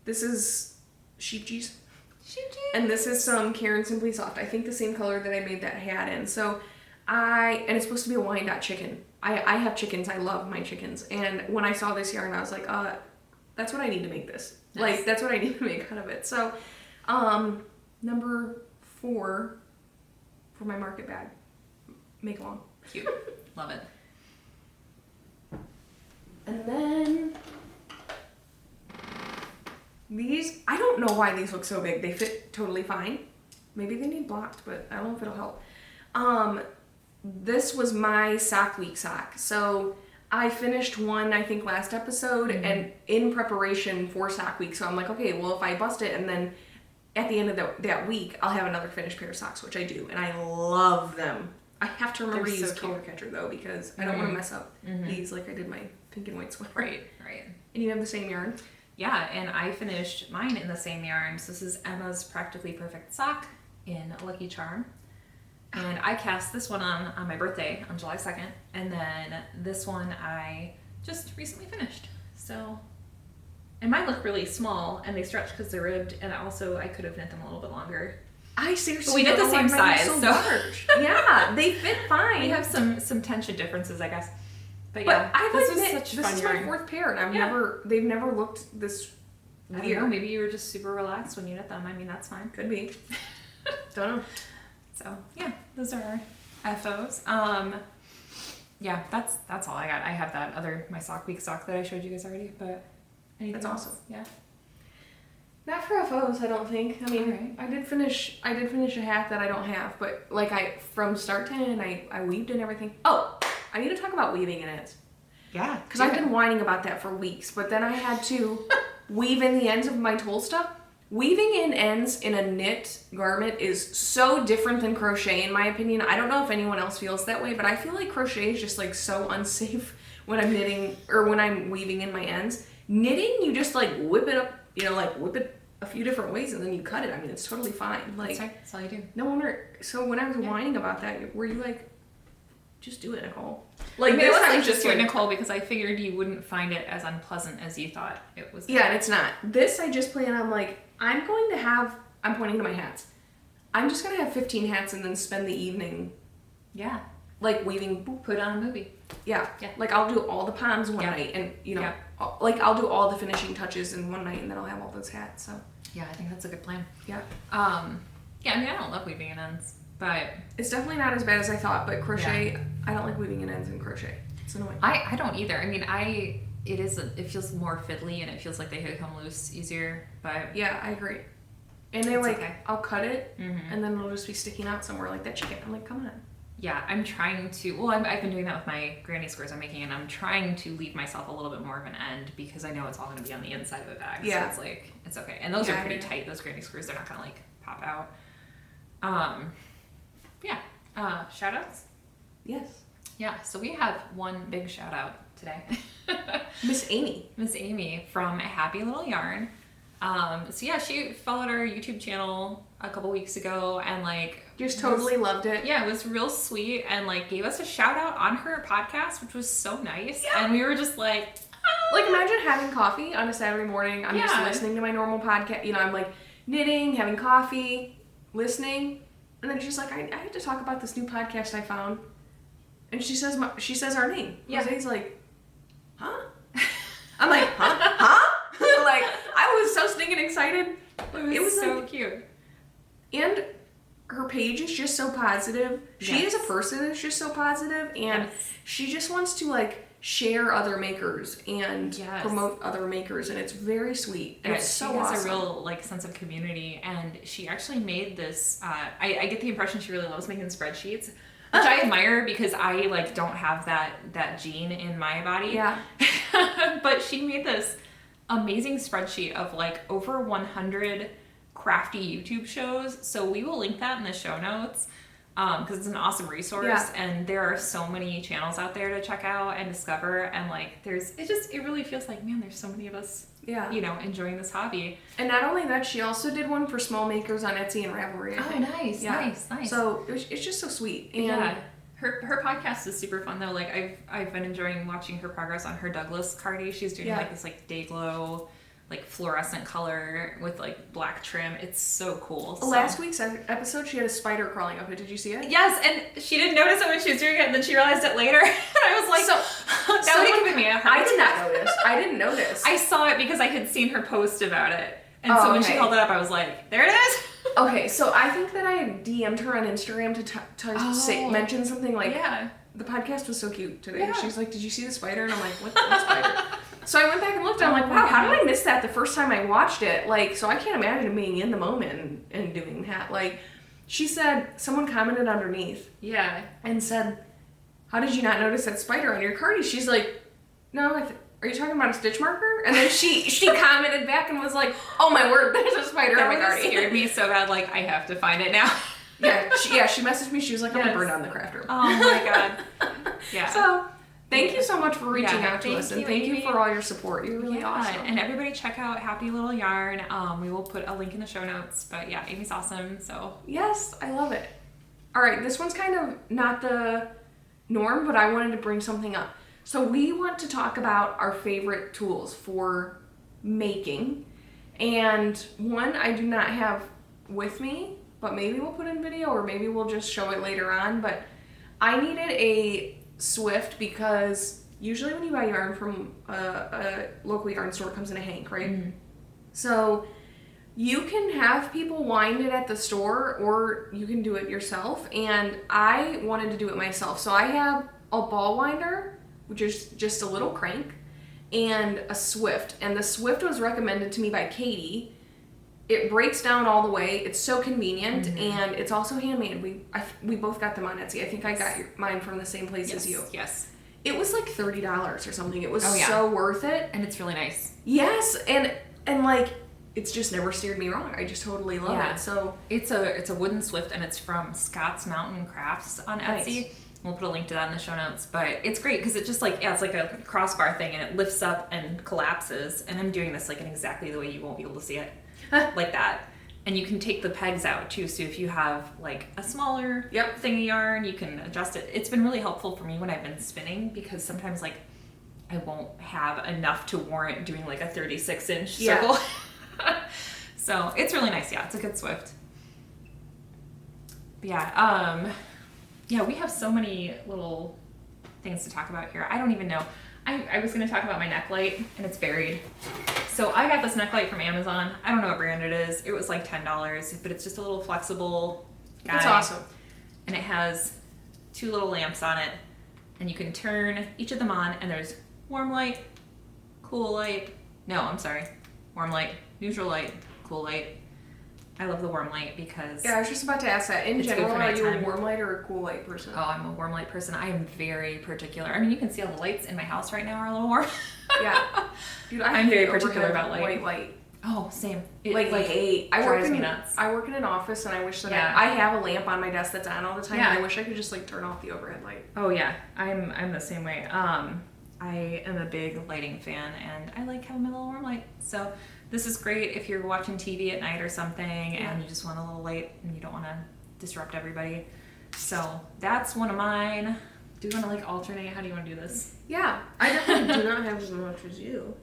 this is sheep cheese. And this is some Karen Simply Soft. I think the same color that I made that hat in. So and it's supposed to be a Wyandotte chicken. I have chickens. I love my chickens. And when I saw this yarn, I was like, that's what I need to make this. Nice. Like, that's what I need to make out of it. So, number 4 for my market bag. Make along. Cute. Love it. And then These, I don't know why these look so big. They fit totally fine. Maybe they need blocked, but I don't know if it'll help. This was my sock week sock. So I finished one, I think, last episode, and in preparation for sock week. So I'm like, okay, well, if I bust it, and then at the end of that week, I'll have another finished pair of socks, which I do, and I love them. I have to remember to use color catcher, though, because I don't want to mess up these like I did my pink and white sweater. Right. And you have the same yarn? Yeah, and I finished mine in the same yarn. So this is Emma's Practically Perfect Sock in Lucky Charm. And I cast this one on my birthday on July 2nd. And then this one I just recently finished. So, and mine look really small and they stretch because they're ribbed. And also I could have knit them a little bit longer. I seriously but we knit the same size. So large. Yeah, they fit fine. We have some tension differences, I guess. But yeah, this is my fourth pair, and they've never looked this weird. I don't know, maybe you were just super relaxed when you knit them. I mean, that's fine. Could be. Don't know. So yeah, those are our FOs. Yeah, that's all I got. I have my sock week sock that I showed you guys already, but anything else? Awesome. Yeah. Not for FOs, I don't think. I mean, right. I did finish a hat that I don't have, but like from start to end, I weaved and everything. Oh, I need to talk about weaving in ends. Yeah. Because I've been whining about that for weeks, but then I had to weave in the ends of my tulle stuff. Weaving in ends in a knit garment is so different than crochet, in my opinion. I don't know if anyone else feels that way, but I feel like crochet is just like so unsafe when I'm knitting or when I'm weaving in my ends. Knitting, you just like whip it up, whip it a few different ways and then you cut it. I mean, it's totally fine. Like, that's all you do. No wonder. So when I was whining about that, were you like, just do it, Nicole? Like, this I was just doing Nicole because I figured you wouldn't find it as unpleasant as you thought it was. Yeah, and it's not. This I just plan on I'm pointing to my hats. I'm just going to have 15 hats and then spend the evening. Yeah. Like weaving. Put on a movie. Yeah. Like I'll do all the palms one night and, I'll do all the finishing touches in one night and then I'll have all those hats, so. Yeah, I think that's a good plan. Yeah. Yeah, I mean, I don't love weaving in ends, but. It's definitely not as bad as I thought, but crochet, I don't like weaving in ends in crochet. It's annoying. I don't either. I mean, it feels more fiddly and it feels like they could come loose easier, but. Yeah, I agree. And they I'll cut it and then it'll just be sticking out somewhere like that chicken. I'm like, come on. Yeah, I'm trying to, I've been doing that with my granny squares I'm making, and I'm trying to leave myself a little bit more of an end because I know it's all going to be on the inside of the bag. Yeah. So it's okay. And those are pretty tight, those granny squares. They're not going to pop out. Shout outs? Yes. Yeah, so we have one big shout out today. Miss Amy. Miss Amy from Happy Little Yarn. She followed our YouTube channel a couple weeks ago and just totally loved it. Yeah, it was real sweet and gave us a shout out on her podcast, which was so nice. Yeah. And we were just imagine having coffee on a Saturday morning. I'm just listening to my normal podcast. I'm knitting, having coffee, listening, and then she's I have to talk about this new podcast I found. And she says our name. Yeah. Jose's huh? I'm huh? I was so stinking excited. It was so cute. And her page is just so positive. She as a person is just so positive, and she just wants to share other makers and promote other makers, and it's very sweet. And it's so awesome. She has a real sense of community, and she actually made this. I get the impression she really loves making spreadsheets, which I admire because I don't have that gene in my body. Yeah. But she made this amazing spreadsheet of over 100 crafty YouTube shows. So we will link that in the show notes because it's an awesome resource, and there are so many channels out there to check out and discover, and it really feels man, there's so many of us enjoying this hobby. And not only that, she also did one for small makers on Etsy and Ravelry. Nice. So it's just so sweet. And her podcast is super fun though. I've been enjoying watching her progress on her Douglas cardie. She's doing this day glow fluorescent color with black trim. It's so cool. Last week's episode, she had a spider crawling up it. Did you see it? Yes, and she didn't notice it when she was doing it, and then she realized it later. And I was that would have given me a heart attack. I did not notice. I didn't notice. I saw it because I had seen her post about it. And so when she held it up, I was there it is. Okay, so I think that I had DM'd her on Instagram to mention something the podcast was so cute today. Yeah. She's did you see the spider? And I'm what spider? So I went back and looked, and I'm like, wow, how did I miss that the first time I watched it? Like, so I can't imagine being in the moment and doing that. Like, she said, someone commented underneath. Yeah. And said, how did you not notice that spider on your cardi? She's like, no, are you talking about a stitch marker? And then she commented back and was like, oh my word, there's a spider on my cardi. That scared me so bad, like, I have to find it now. She messaged me. She was like, I'm gonna burn down the craft room. Oh my god. Yeah. So, thank you so much for reaching out to us, and thank Amy. you for all your support. You're really awesome. And everybody check out Happy Little Yarn. We will put a link in the show notes. But yeah, Amy's awesome. So yes, I love it. All right, this one's kind of not the norm, but I wanted to bring something up. So we want to talk about our favorite tools for making, and one I do not have with me, but maybe we'll put in video, or maybe we'll just show it later on. But I needed a Swift because usually when you buy yarn from a local yarn store, it comes in a hank, right? Mm-hmm. So you can have people wind it at the store, or you can do it yourself. And I wanted to do it myself. So I have a ball winder, which is just a little crank, and a Swift. And the Swift was recommended to me by Katie. It breaks down all the way. It's so convenient, and it's also handmade. We both got them on Etsy. I think I got mine from the same place as you. Yes. It was like $30 or something. It was so worth it. And it's really nice. Yes, and like, it's just never steered me wrong. I just totally love it. So it's a wooden Swift, and it's from Scott's Mountain Crafts on Etsy. Nice. We'll put a link to that in the show notes. But it's great because it just it's like a crossbar thing, and it lifts up and collapses. And I'm doing this like in exactly the way you won't be able to see it. Like that. And you can take the pegs out too, so if you have like a smaller thing of yarn, you can adjust it. It's been really helpful for me when I've been spinning, because sometimes like I won't have enough to warrant doing like a 36-inch circle. So it's really nice. It's a good Swift. But we have so many little things to talk about here. I don't even know. I was going to talk about my neck light, and it's buried. So I got this neck light from Amazon. I don't know what brand it is. It was like $10, but it's just a little flexible guy. It's awesome. And it has 2 little lamps on it, and you can turn each of them on, and there's warm light, cool light. No, I'm sorry. Warm light, neutral light, cool light. I love the warm light because... Yeah, I was just about to ask that. In general, are you a warm light or a cool light person? Oh, I'm a warm light person. I am very particular. I mean, you can see all the lights in my house right now are a little warm. Yeah. Dude, I'm very particular about light. White light. Oh, same. It drives me nuts. I work in an office, and I wish that I have a lamp on my desk that's on all the time, and I wish I could just like turn off the overhead light. Oh yeah, I'm the same way. I am a big lighting fan, and I like having my little warm light. So this is great if you're watching TV at night or something, and you just want a little light, and you don't want to disrupt everybody. So that's one of mine. Do you want to like alternate? How do you want to do this? Yeah, I definitely do not have as much as you.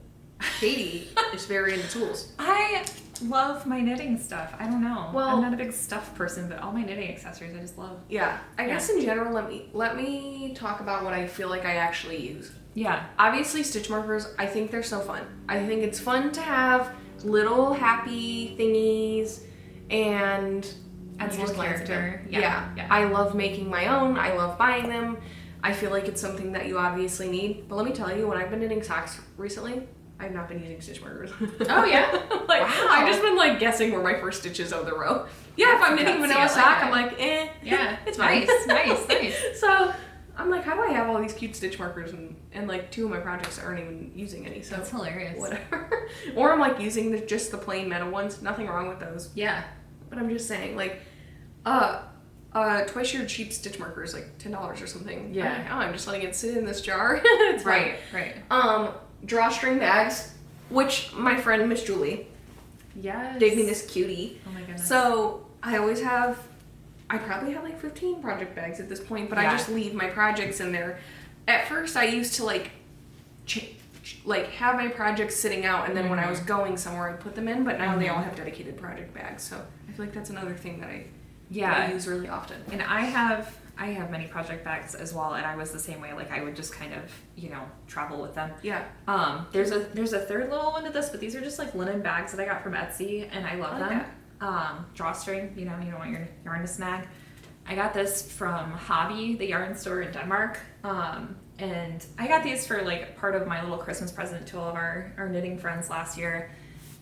Katie is very into tools. I love my knitting stuff. I don't know. Well, I'm not a big stuff person, but all my knitting accessories I just love. Yeah. I guess in general, let me talk about what I feel like I actually use. Yeah. Obviously, stitch markers, I think they're so fun. I think it's fun to have little happy thingies and adds a little character. Yeah. I love making my own. I love buying them. I feel like it's something that you obviously need. But let me tell you, when I've been knitting socks recently, I've not been using stitch markers. Oh, yeah? Like, wow. I've just been, like, guessing where my first stitch is of the row. Yeah, if I'm knitting vanilla sock, I'm like, Yeah. It's fine. Nice. So, I'm like, how do I have all these cute stitch markers and like, 2 of my projects aren't even using any, so. That's hilarious. Whatever. Or I'm, like, using just the plain metal ones. Nothing wrong with those. Yeah. But I'm just saying, like, twice your cheap stitch marker is like $10 or something. Yeah. I'm like, I'm just letting it sit in this jar. It's right. Drawstring bags, which my friend Miss Julie gave me this cutie. Oh my goodness. So I probably have like 15 project bags at this point, but I just leave my projects in there. At first I used to like have my projects sitting out, and then when I was going somewhere I'd put them in, but now they all have dedicated project bags. So I feel like that's another thing that I use really often. And I have many project bags as well, and I was the same way. Like, I would just kind of, travel with them. Yeah. There's a third little one to this, but these are just like linen bags that I got from Etsy, and I love them. Drawstring, you don't want your yarn to snag. I got this from Hobby, the yarn store in Denmark, and And I got these for like part of my little Christmas present to all of our knitting friends last year.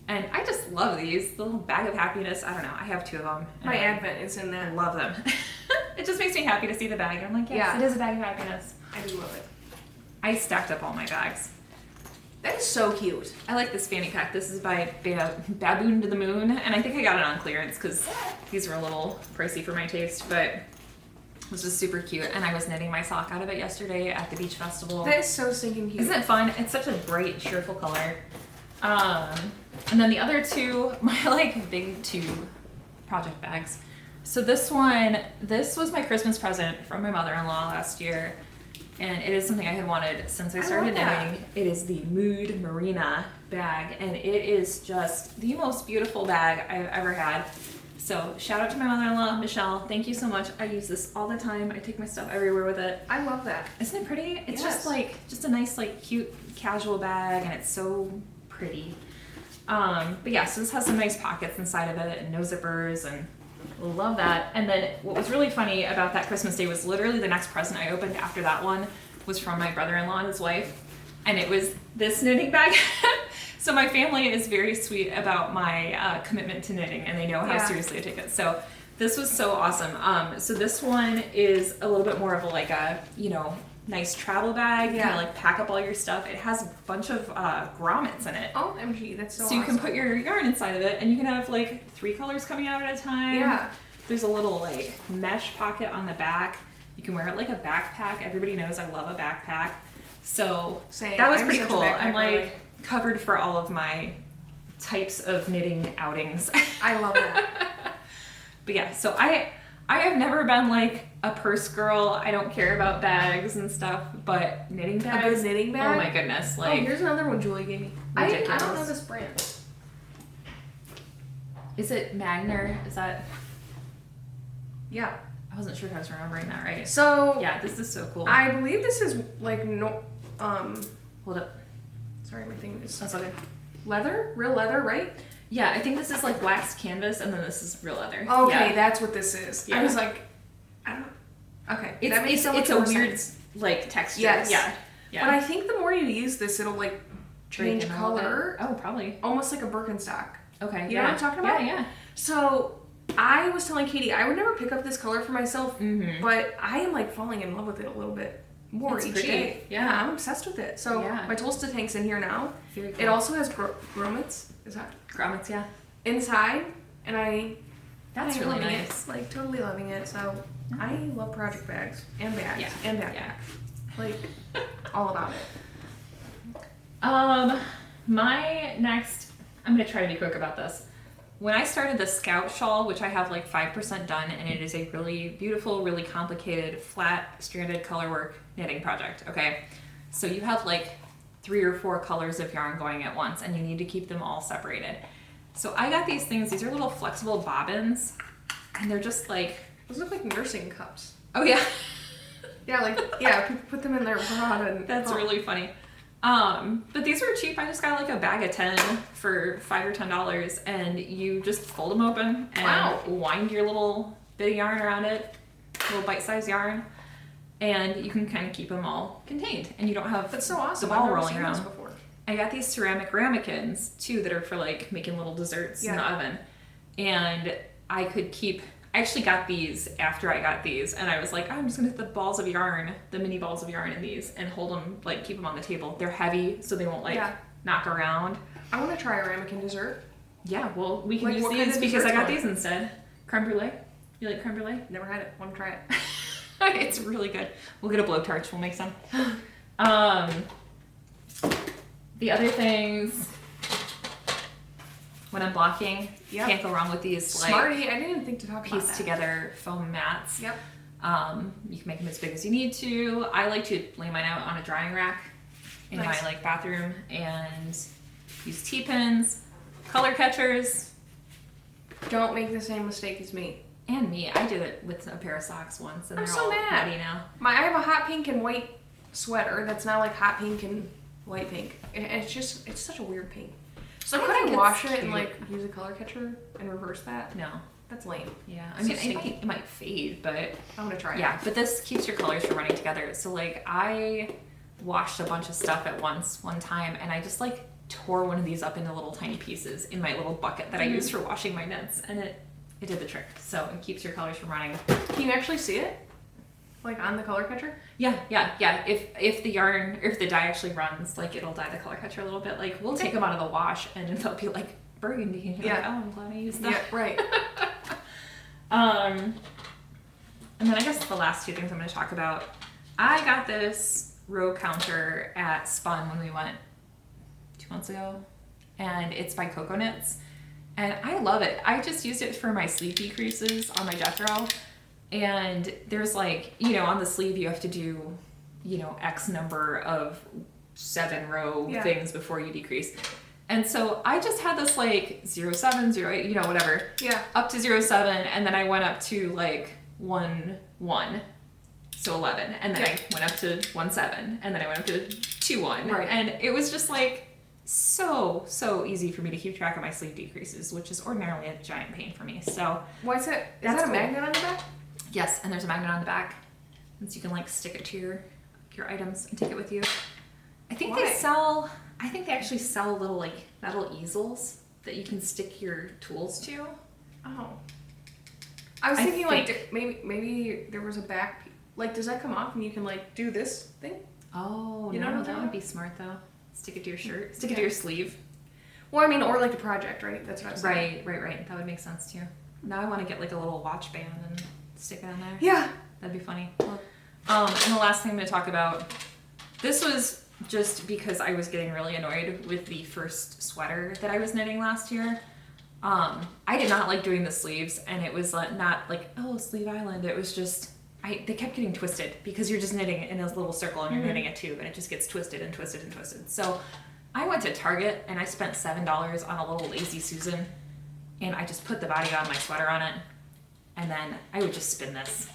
And I just love these. The little bag of happiness. I don't know. I have 2 of them. My Advent is in that. I love them. It just makes me happy to see the bag. I'm like, yes, it is a bag of happiness. I do love it. I stacked up all my bags. That is so cute. I like this fanny pack. This is by Baboon to the Moon. And I think I got it on clearance because these were a little pricey for my taste. But this is super cute. And I was knitting my sock out of it yesterday at the beach festival. That is so stinking cute. Isn't it fun? It's such a bright, cheerful color. And then the other 2, my like big 2 project bags. So this was my Christmas present from my mother-in-law last year. And it is something I had wanted since I started knitting. It is the Mood Marina bag. And it is just the most beautiful bag I've ever had. So shout out to my mother-in-law, Michelle. Thank you so much. I use this all the time. I take my stuff everywhere with it. I love that. Isn't it pretty? It's just a nice like cute casual bag, and it's so pretty. But yeah, so this has some nice pockets inside of it and no zippers, and love that. And then what was really funny about that Christmas day was literally the next present I opened after that one was from my brother-in-law and his wife, and it was this knitting bag. So my family is very sweet about my commitment to knitting, and they know how seriously I take it. So this was so awesome. So this one is a little bit more of a nice travel bag. Kind of like pack up all your stuff. It has a bunch of grommets in it. Oh, MG, that's so awesome. You can put your yarn inside of it, and you can have like 3 colors coming out at a time. Yeah. There's a little like mesh pocket on the back. You can wear it like a backpack. Everybody knows I love a backpack. So that was pretty cool. I'm like covered for all of my types of knitting outings. I love that. But yeah, so I have never been like a purse girl. I don't care about bags and stuff, but knitting bags. A good knitting bag? Oh my goodness. Like, here's another one Julie gave me. I don't know this brand. Is it Magner? Is that? Yeah. I wasn't sure if I was remembering that right. So yeah, this is so cool. I believe this is like Hold up. Sorry, my thing is. That's okay. Leather? Real leather, right? Yeah, I think this is like waxed canvas, and then this is real leather. Okay, that's what this is. Yeah. I was like, I don't. Okay, it's a weird like texture. Yes. Yeah. But I think the more you use this, it'll like change color. Oh, probably. Almost like a Birkenstock. Okay. You know what I'm talking about? Yeah. So I was telling Katie I would never pick up this color for myself, but I am like falling in love with it a little bit more each day. Yeah, I'm obsessed with it. So my Tolsta tank's in here now. Very cool. It also has grommets. Is that grommets? Yeah. Inside, and that's really nice. Like totally loving it. So I love project bags and bags and backpacks. Like all about it. My next, I'm gonna try to be quick about this. When I started the Scout shawl, which I have like 5% done, and it is a really beautiful, really complicated, flat, stranded colorwork knitting project, okay? So you have like 3 or 4 colors of yarn going at once, and you need to keep them all separated. So I got these things, these are little flexible bobbins, and they're just like... Those look like nursing cups. Oh yeah. People put them in their bra and... That's really funny. But these were cheap. I just got like a bag of 10 for $5 or $10, and you just fold them open and wind your little bit of yarn around it, little bite-sized yarn, and you can kind of keep them all contained, and you don't have That's so awesome. the ball I've never rolling seen around. this before. I got these ceramic ramekins too that are for like making little desserts in the oven, and I actually got these after I got these, and I was like, I'm just gonna hit the balls of yarn, the mini balls of yarn in these, and hold them, like keep them on the table. They're heavy, so they won't like knock around. I want to try a ramekin dessert. Yeah, well, we can use these because I got these instead. Creme brulee. You like creme brulee? Never had it. Want to try it. It's really good. We'll get a blowtorch. We'll make some. The other things, when I'm blocking, can't go wrong with these. Smarty, I didn't even think to talk about that. Piece together foam mats. Yep. You can make them as big as you need to. I like to lay mine out on a drying rack in my like bathroom and use T-pins, color catchers. Don't make the same mistake as me. And me. I did it with a pair of socks once, and I'm they're so all mad. muddy now. I have a hot pink and white sweater that's now like hot pink and light pink. It's such a weird pink. So could I wash it and like use a color catcher and reverse that? No. That's lame. Yeah, I mean, it might fade, but I want to try it. Yeah, but this keeps your colors from running together. So like I washed a bunch of stuff at one time, and I just like tore one of these up into little tiny pieces in my little bucket that I use for washing my knits, and it did the trick. So it keeps your colors from running. Can you actually see it? Like on the color catcher? Yeah. If the yarn, or if the dye actually runs, like it'll dye the color catcher a little bit. Like we'll take them out of the wash and they'll be like burgundy. And you're like, oh, I'm glad I used that. Yeah, right. And then I guess the last two things I'm going to talk about. I got this row counter at Spun when we went 2 months ago, and it's by Coco Knits, and I love it. I just used it for my sleeve decreases on my Jethro. And there's like, you know, on the sleeve you have to do, you know, X number of 7 row things before you decrease. And so I just had this like 07, 08, you know, whatever. Yeah. Up to 07, and then I went up to like 1, 1. So 11. And then I went up to 1, 7. And then I went up to 2, 1. Right. And it was just like so easy for me to keep track of my sleeve decreases, which is ordinarily a giant pain for me. So why is it? Is that a magnet on the back? Yes, and there's a magnet on the back, and so you can like stick it to your items and take it with you. I think they actually sell little like metal easels that you can stick your tools to. Oh. I was thinking like maybe there was a back, like does that come off and you can like do this thing? Oh, you know that would be smart though. Stick it to your shirt, stick it to your sleeve. Well, I mean, or like a project, right? That's what I was saying. Right. That would make sense too. Now I want to get like a little watch band and stick it on there. Yeah. That'd be funny. And the last thing I'm going to talk about, this was just because I was getting really annoyed with the first sweater that I was knitting last year. I did not like doing the sleeves, and it was not like, oh, Sleeve Island. It was just, they kept getting twisted because you're just knitting in a little circle and you're knitting a tube, and it just gets twisted and twisted and twisted. So I went to Target and I spent $7 on a little Lazy Susan, and I just put the body on my sweater on it. And then I would just spin this.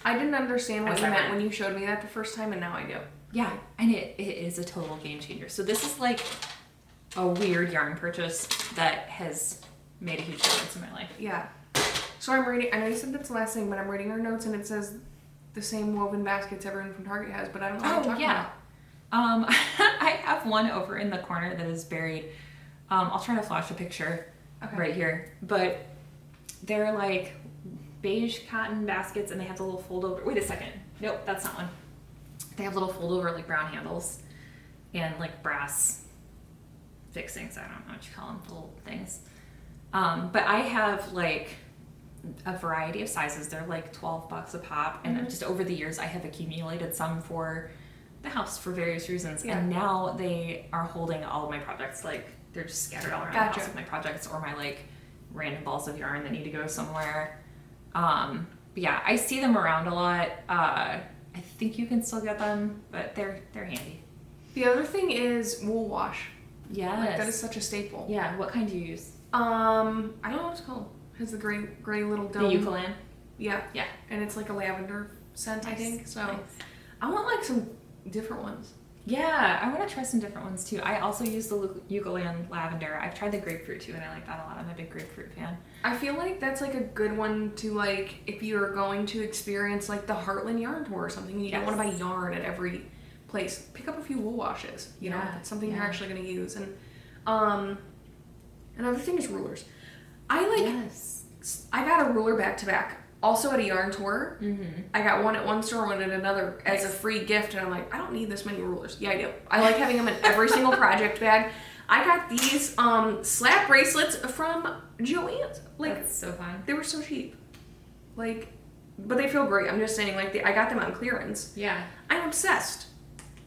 I didn't understand what you meant when you showed me that the first time, and now I do. Yeah, and it is a total game changer. So this is like a weird yarn purchase that has made a huge difference in my life. Yeah. So I'm reading, I know you said that's the last thing, but I'm reading our notes and it says the same woven baskets everyone from Target has, but I don't know what you're talking about. I have one over in the corner that is buried. I'll try to flash a picture right here. But they're like beige cotton baskets, and they have the little fold over. Wait a second. Nope, that's not one. They have little fold over like brown handles and like brass fixings. I don't know what you call them, little things. But I have like a variety of sizes. They're like $12 a pop, and just over the years I have accumulated some for the house for various reasons. Yeah. And now they are holding all of my projects. Like they're just scattered all around the house with my projects or my like random balls of yarn that need to go somewhere. But yeah, I see them around a lot. I think you can still get them, but they're handy. The other thing is wool wash. Yes. Like that is such a staple. Yeah. What kind do you use? I don't know what it's called. It has the gray little dome. The Eucalan? Yeah. Yeah. And it's like a lavender scent, I think. So nice. I want like some different ones. Yeah, I want to try some different ones too. I also use the Eucalan lavender. I've tried the grapefruit too, and I like that a lot. I'm a big grapefruit fan. I feel like that's like a good one to like if you're going to experience like the Heartland yarn tour or something and you don't want to buy yarn at every place. Pick up a few wool washes. You know, that's something you're actually going to use. And another thing is rulers. I got a ruler back to back. Also at a yarn tour, I got one at one store, one at another as a free gift, and I'm like, I don't need this many rulers. Yeah, I do. I like having them in every single project bag. I got these slap bracelets from Joann's. Like, that's so fun. They were so cheap. Like, but they feel great. I'm just saying, like, I got them on clearance. Yeah. I'm obsessed.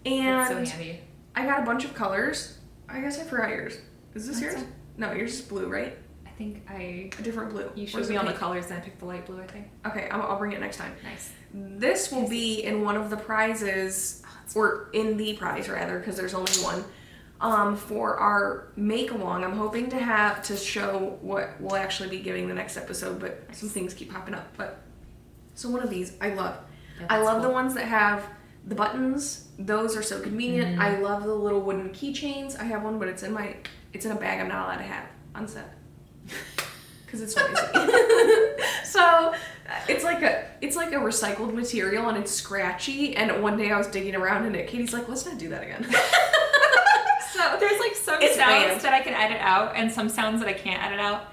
And that's so handy. I got a bunch of colors. I guess I forgot yours. Is this yours? No, yours is blue, right? I think a different blue. You showed me all the colors, and I picked the light blue, I think. Okay, I'll bring it next time. Nice. This will be in one of the prizes, or in the prize rather, because there's only one, for our make-along. I'm hoping to show what we'll actually be giving the next episode, but some things keep popping up. But so one of these I love. Yeah, I love the ones that have the buttons. Those are so convenient. I love the little wooden keychains. I have one, but it's in a bag I'm not allowed to have on set. Because it's noisy. So, It's like a recycled material and it's scratchy. And one day I was digging around in it. Katie's like, let's not do that again. So there's like some sounds that I can edit out and some sounds that I can't edit out.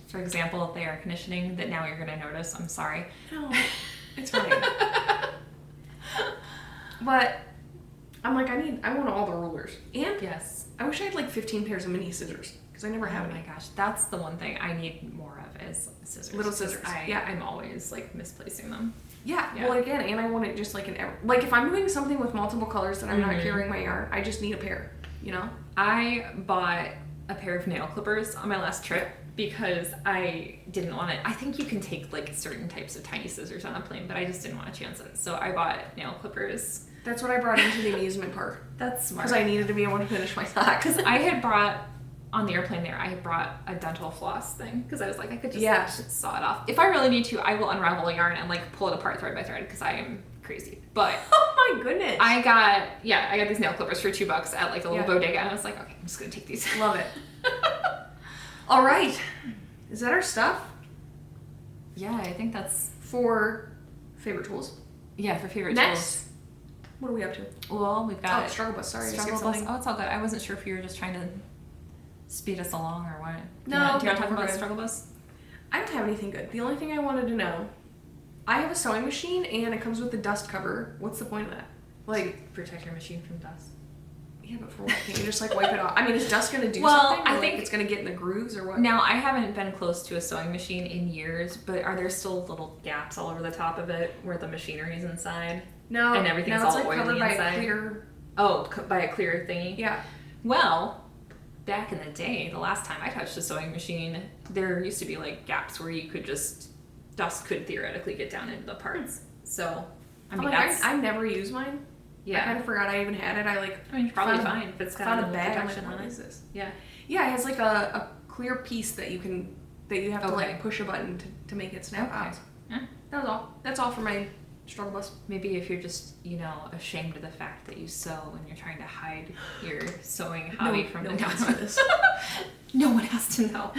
For example, the air conditioning that now you're gonna notice. I'm sorry. No, it's fine. But I'm like, I want all the rulers. And yes, I wish I had like 15 pairs of mini scissors because I never have any. Oh my gosh, that's the one thing I need more of is scissors. Little scissors. I'm always like misplacing them. Yeah. Well, again, and I want it just like like if I'm doing something with multiple colors that I'm not carrying my yarn, I just need a pair. You know. I bought a pair of nail clippers on my last trip because I didn't want it. I think you can take like certain types of tiny scissors on a plane, but I just didn't want to chance it. So I bought nail clippers. That's what I brought into the amusement park. That's smart. Because I needed to be able to finish my sock. Because I had brought, on the airplane there, I had brought a dental floss thing. Because I was like, I could just saw it off. If I really need to, I will unravel a yarn and like pull it apart thread by thread because I am crazy. But oh my goodness. I got these nail clippers for $2 at like a little bodega. And I was like, okay, I'm just going to take these. Love it. All right. Is that our stuff? Yeah, I think that's... For favorite tools? Yeah, for favorite Next. tools. What are we up to? Well, we've got... Oh, struggle bus. Sorry. Struggle bus. Oh, it's all good. I wasn't sure if you were just trying to speed us along or what. No. Do you want to talk about struggle bus? I don't have anything good. The only thing I wanted to know, I have a sewing machine and it comes with the dust cover. What's the point of that? Like, protect your machine from dust. Yeah, but for what? Can't you just like wipe it off? I mean, is dust gonna do something? Well, I think it's gonna get in the grooves or what? Now, I haven't been close to a sewing machine in years, but are there still little gaps all over the top of it where the machinery is inside? No, and everything's all like oily covered by inside. A clear... Oh, by a clear thingy. Yeah. Well, back in the day, the last time I touched a sewing machine, there used to be like gaps where you could just dust could theoretically get down into the parts. So, I mean, I never use mine. Yeah. I kind of forgot I even had it. You're probably fine if it's got a bag. protection I'm like, on what it. is this? Yeah. Yeah, it has like a clear piece that you have to like push a button to make it snap out. Yeah. That was all. That's all for my struggle bus. Maybe if you're just, ashamed of the fact that you sew and you're trying to hide your sewing hobby from the this. No one has to know.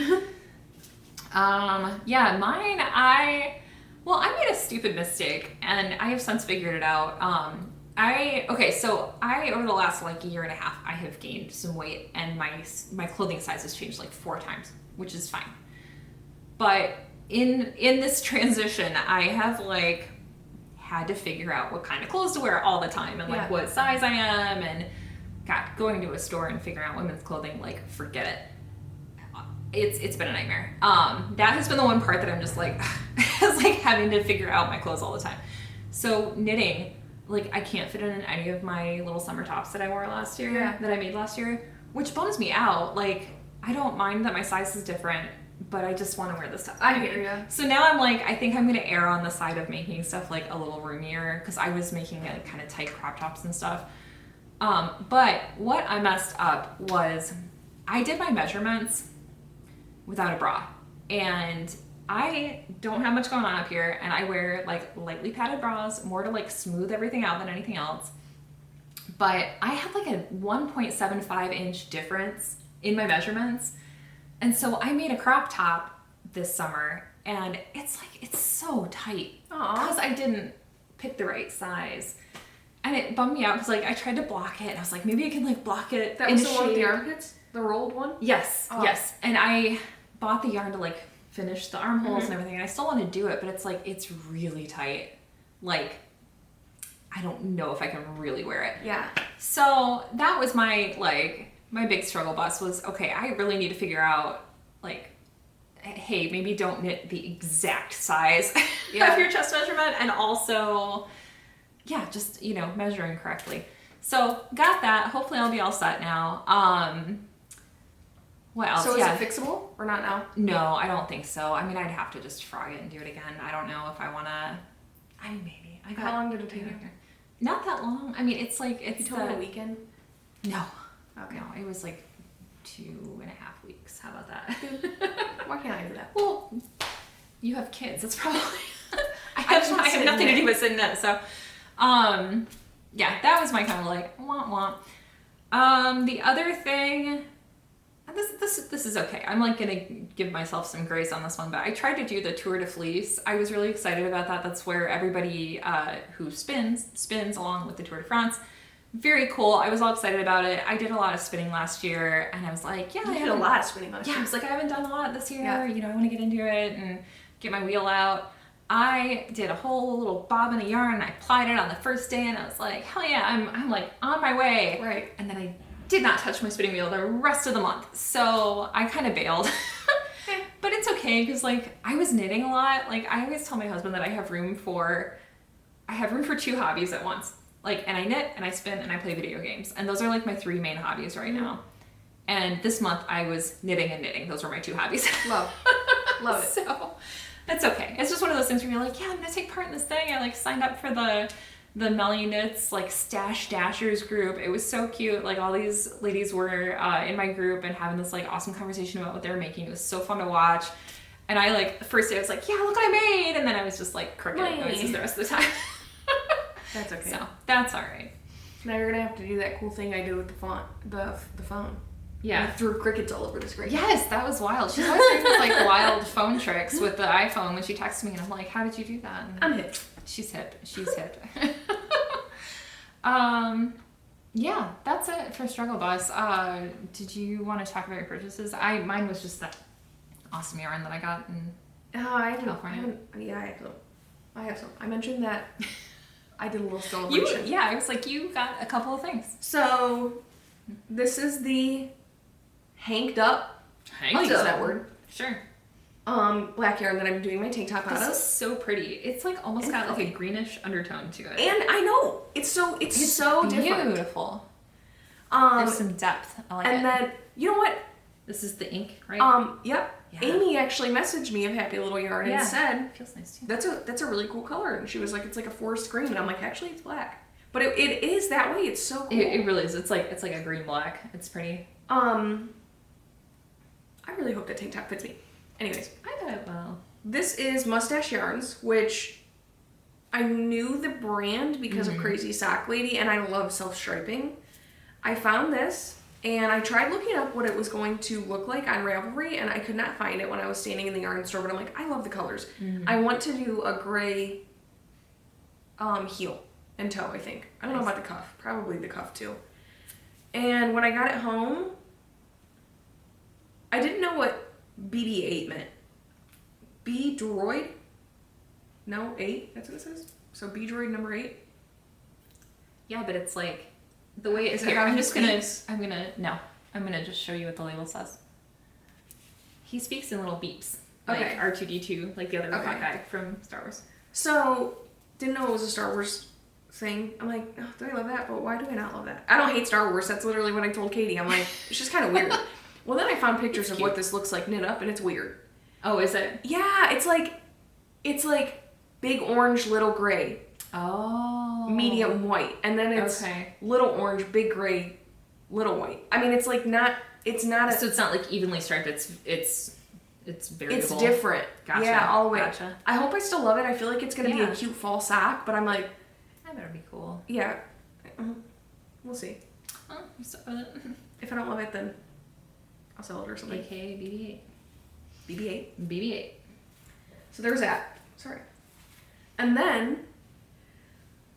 Mine, I made a stupid mistake and I have since figured it out. Over the last like year and a half, I have gained some weight and my clothing size has changed like 4 times, which is fine. But in this transition, I have like had to figure out what kind of clothes to wear all the time and like what size I am, and going to a store and figuring out women's clothing, like forget it. It's been a nightmare. That has been the one part that I'm just like, it's like having to figure out my clothes all the time. So knitting, like I can't fit in any of my little summer tops that I wore last year, that I made last year, which bums me out. Like I don't mind that my size is different, but I just want to wear the stuff. I hear you. So now I'm like, I think I'm going to err on the side of making stuff like a little roomier because I was making it kind of tight crop tops and stuff. But what I messed up was I did my measurements without a bra, and I don't have much going on up here, and I wear like lightly padded bras more to like smooth everything out than anything else. But I had like a 1.75 inch difference in my measurements. And so I made a crop top this summer and it's so tight because I didn't pick the right size. And it bummed me out because like I tried to block it and I was like, maybe I can like block it. That was the one with the armpits? The rolled one? Yes, yes. And I bought the yarn to like finish the armholes and everything, and I still want to do it, but it's like it's really tight. Like I don't know if I can really wear it. Yeah. So that was my big struggle bus was, okay, I really need to figure out like, hey, maybe don't knit the exact size of your chest measurement, and also just measuring correctly. So got that. Hopefully I'll be all set now. What else? So is it fixable or not now? No, I don't think so. I mean, I'd have to just frog it and do it again. I don't know if I want to. I mean, maybe. How long did it take you? Not that long. I mean, it's like it's you told me a weekend. No. Okay. No, it was like 2.5 weeks. How about that? Why can't I do that? Well, you have kids. That's probably. I have nothing to do with sitting there. So, that was my kind of like womp womp. The other thing This is okay. I'm like gonna give myself some grace on this one, but I tried to do the Tour de Fleece. I was really excited about that. That's where everybody who spins along with the Tour de France. Very cool. I was all excited about it. I did a lot of spinning last year, and I was like, yeah, I did a lot of spinning last year. Yeah, I was like, I haven't done a lot this year. Yeah. You know, I want to get into it and get my wheel out. I did a whole little bobbin of yarn. I applied it on the first day, and I was like, hell yeah, I'm like on my way. Right. And then I did not touch my spinning wheel the rest of the month, so I kind of bailed. But it's okay, because like I was knitting a lot. Like I always tell my husband that I have room for 2 hobbies at once. Like, and I knit and I spin and I play video games, and those are like my 3 main hobbies right now. And this month I was knitting and knitting. Those were my 2 hobbies. Love it. So that's okay. It's just one of those things where you're like, yeah, I'm gonna take part in this thing. I like signed up for the Melly Knits like Stash Dashers group. It was so cute. Like all these ladies were in my group and having this like awesome conversation about what they were making. It was so fun to watch. And I like the first day I was like, yeah, look what I made, and then I was just like cricket noises the rest of the time. That's okay. So that's all right. Now you're gonna have to do that cool thing I did with the phone. Yeah. I threw crickets all over the screen. Yes, that was wild. She's always doing these like wild phone tricks with the iPhone when she texts me, and I'm like, how did you do that? And I'm hip. She's hip. Yeah, that's it for Struggle Bus. Did you want to talk about your purchases? Mine was just that awesome yarn that I got in California. I have some. I mentioned that I did a little celebration. I was like, you got a couple of things. So, this is the hanked up. I'll use that word. Sure. Black yarn that I'm doing my tank top out of. This is so pretty. It's like almost got like a greenish undertone to it. And I know it's so different. Beautiful. There's some depth. I like it. And then you know what? This is the ink, right? Yep. Yeah. Amy actually messaged me of Happy Little Yarn and said, it feels nice too. That's a really cool color. And she was like, it's like a forest green. And I'm like, actually, it's black. But it is that way. It's so cool. It really is. It's like a green black. It's pretty. I really hope that tank top fits me. Anyways, I bet it will. This is Mustache Yarns, which I knew the brand because of Crazy Sock Lady, and I love self-striping. I found this, and I tried looking up what it was going to look like on Ravelry, and I could not find it when I was standing in the yarn store, but I'm like, I love the colors. I want to do a gray heel and toe, I think. I don't know about the cuff. Probably the cuff, too. And when I got it home, I didn't know what BB8 meant. B-droid? No, 8? That's what it says? So B-droid number 8? Yeah, but it's like the way it's here. I'm gonna just show you what the label says. He speaks in little beeps. Like R2D2, like the other robot guy from Star Wars. So, didn't know it was a Star Wars thing. I'm like, oh, do I love that? But why do I not love that? I don't hate Star Wars. That's literally what I told Katie. I'm like, it's just kind of weird. Well, then I found pictures of what this looks like knit up, and it's weird. Oh, is it? Yeah, it's like big orange, little gray. Oh. Medium white. And then it's little orange, big gray, little white. I mean, it's like not, it's not a... So it's not like evenly striped, it's variable. It's different. Gotcha. Yeah, all the way. Gotcha. I hope I still love it. I feel like it's going to be a cute fall sock, but I'm like... That better be cool. Yeah. We'll see. Oh, I'm stuck with it. If I don't love it, then I'll sell it or something. AKA BB-8. BB-8. BB-8. So there's that. Sorry. And then,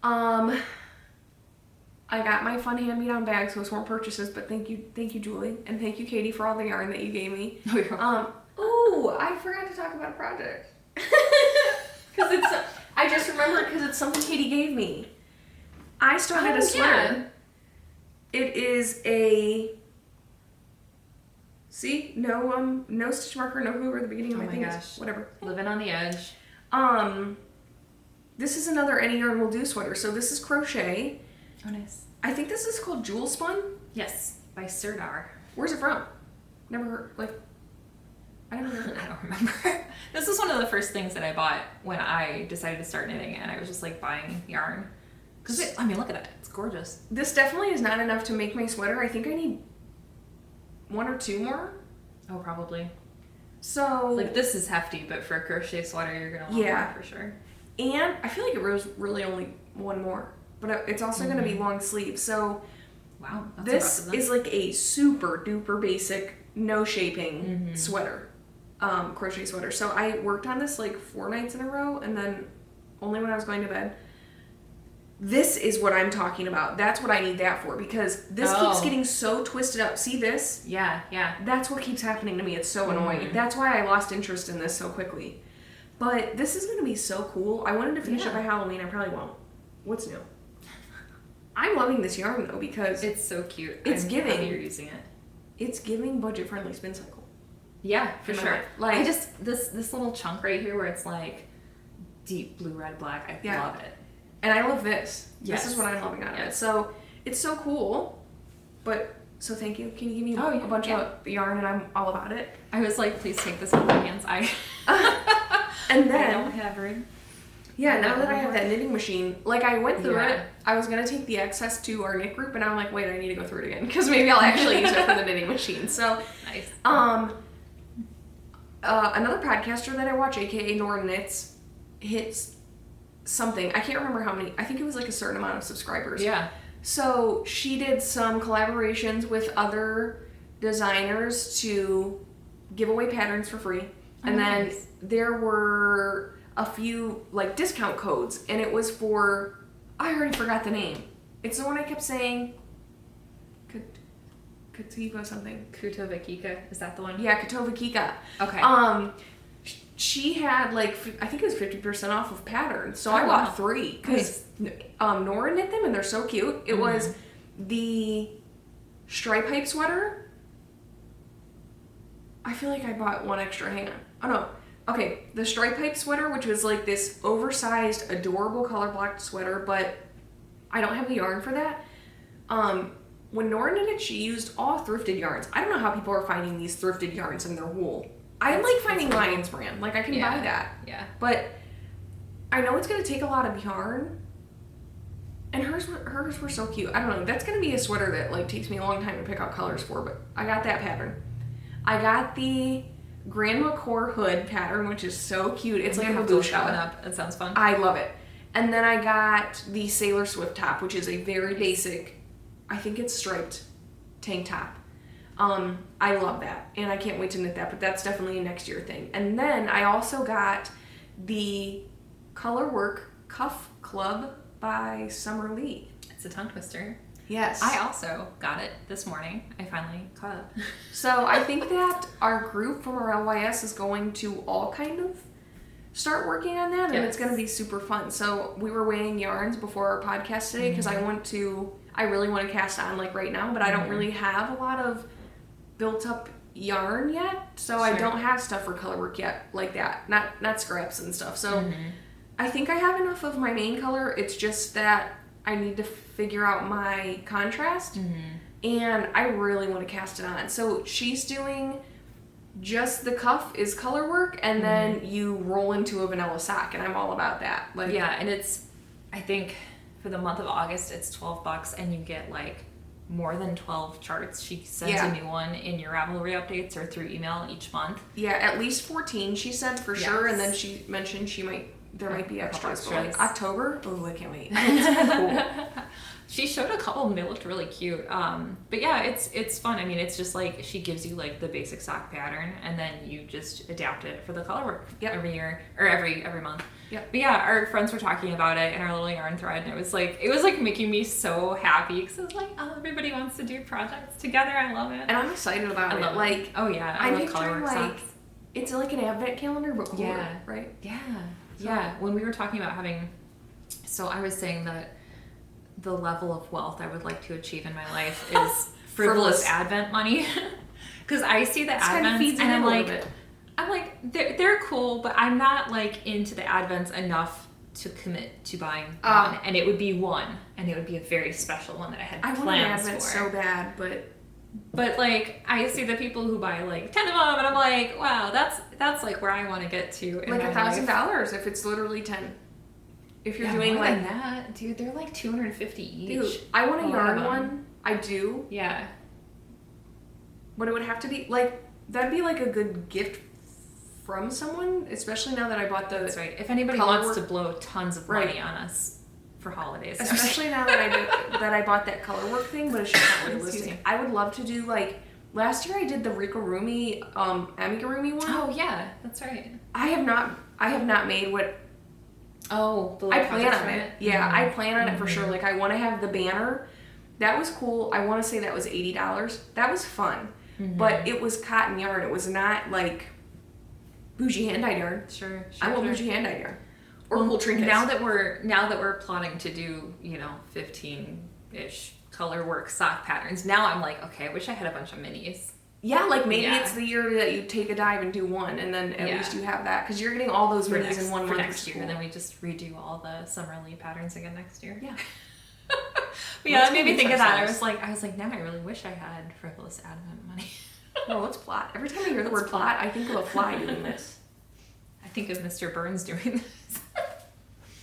I got my fun hand-me-down bag, so it's more purchases, but thank you, Julie, and thank you, Katie, for all the yarn that you gave me. Oh, you're welcome. I forgot to talk about a project. Because I just remembered because it's something Katie gave me. I started a sweater. Yeah. It is a... See? No stitch marker, no glue at the beginning of my thing. Gosh. Whatever. Living on the edge. This is another Any Yarn Will Do sweater. So this is crochet. Oh, nice. I think this is called Jewel Spun. Yes, by Sirdar. Where's it from? Never heard, I don't know. I don't remember. This was one of the first things that I bought when I decided to start knitting, and I was just like buying yarn. Because, look at it. It's gorgeous. This definitely is not enough to make my sweater. I think I need 1 or 2 more. Oh, probably. So... Like, this is hefty, but for a crochet sweater, you're going to want more for sure. And I feel like it was really only 1 more. But it's also going to be long sleeve. So wow, this is like a super duper basic no shaping sweater, crochet sweater. So I worked on this like 4 nights in a row, and then only when I was going to bed. This is what I'm talking about. That's what I need that for, because this keeps getting so twisted up. See this? Yeah. That's what keeps happening to me. It's so annoying. That's why I lost interest in this so quickly. But this is going to be so cool. I wanted to finish it by Halloween. I probably won't. What's new? I'm loving this yarn, though, because... It's so cute. It's giving... Happy you're using it. It's giving budget-friendly spin cycle. Yeah, for sure. Like, I just... This little chunk right here where it's like deep blue, red, black. I love it. And I love this. Yes. This is what I'm loving out of it. So, it's so cool. But, so thank you. Can you give me a bunch of yarn and I'm all about it? I was like, please take this off my hands. And then... I don't have room. Yeah, now that I have that knitting machine, like I went through it, I was going to take the excess to our knit group, and I'm like, wait, I need to go through it again, because maybe I'll actually use it for the knitting machine. So, nice. Another podcaster that I watch, aka Nora Knits, hits something. I can't remember how many. I think it was like a certain amount of subscribers. Yeah. So she did some collaborations with other designers to give away patterns for free. And then there were a few like discount codes, and it was for, I already forgot the name. It's the one I kept saying. Kativa something. Kutovakika, is that the one? Yeah, Kutovakika. Okay. She had like, I think it was 50% off of patterns. So I bought 3 because Nora knit them and they're so cute. It was the stripe hype sweater. I feel like I bought one extra. Hang on. Oh no. Okay, the stripe hype sweater, which was like this oversized, adorable color blocked sweater, but I don't have the yarn for that. When Nora knitted, she used all thrifted yarns. I don't know how people are finding these thrifted yarns in their wool. I like finding Lion's brand. Like, I can buy that. Yeah. But I know it's going to take a lot of yarn. And hers were so cute. I don't know. That's going to be a sweater that, like, takes me a long time to pick out colors for. But I got that pattern. I got the Grandma Core hood pattern, which is so cute. It's like a babushka. Up. It sounds fun. I love it. And then I got the Sailor Swift top, which is a very basic, I think it's striped tank top. I love that, and I can't wait to knit that, but that's definitely a next year thing. And then I also got the Color Work Cuff Club by Summer Lee. It's a tongue twister. Yes. I also got it this morning. I finally caught up. So I think that our group from our LYS is going to all kind of start working on that, and it's going to be super fun. So we were weighing yarns before our podcast today, because I really want to cast on like right now, but I don't really have a lot of built up yarn yet, so I don't have stuff for color work yet like that, not scraps and stuff. So I think I have enough of my main color. It's just that I need to figure out my contrast, and I really want to cast it on. So she's doing just the cuff is color work, and then you roll into a vanilla sock, and I'm all about that. Like, yeah, and it's, I think for the month of August it's $12, and you get like more than 12 charts. She sends a new one in your Ravelry updates or through email each month. Yeah, at least 14 she said for sure, and then she mentioned there might be extras. But like October, oh, I can't wait. It's cool. She showed a couple and they looked really cute. But yeah, it's fun. I mean, it's just like she gives you like the basic sock pattern, and then you just adapt it for the color work every year or every month. But yeah, our friends were talking about it in our little yarn thread, and it was like making me so happy, because it was like, oh, everybody wants to do projects together. I love it, and I'm excited about it. Like, oh yeah, I love color work socks. It's like an advent calendar, but cooler, right? Yeah. When we were talking about so I was saying that the level of wealth I would like to achieve in my life is frivolous advent money, because I see the advents and I'm like they're cool, but I'm not like into the advents enough to commit to buying one, and it would be one, and it would be a very special one that I had plans for. I want an advent so bad, but like I see the people who buy like 10 of them, and I'm like, wow, that's like where I want to get to in like my $1,000 if it's literally 10. If you're doing more like than that, dude, they're like $250 each. Dude, I want a yarn one. I do. Yeah. But it would have to be like, that'd be like a good gift from someone, especially now that I bought the. That's right. If anybody wants to blow tons of money on us for holidays, especially now that I bought that color work thing, but it's just not realistic. I would love to do like last year I did the Rikorumi amigurumi one. Oh yeah, that's right. I have not made what. Oh, I plan on it. Yeah, I plan on it for sure. Like I want to have the banner. That was cool. I want to say that was $80. That was fun, but it was cotton yarn. It was not like bougie hand-dyed yarn. Sure. I want bougie hand-dyed yarn or cool trinkets. Now that we're plotting to do 15-ish color work sock patterns. Now I'm like, okay, I wish I had a bunch of minis. Yeah, like maybe it's the year that you take a dive and do one, and then at least you have that because you're getting all those minis in one month next year, and then we just redo all the Summerly patterns again next year. Yeah. But yeah, that made me think of that. I was like, now I really wish I had frivolous advent money. Well, let's plot. Every time I hear the word plot, I think of a fly doing this. I think of Mr. Burns doing this.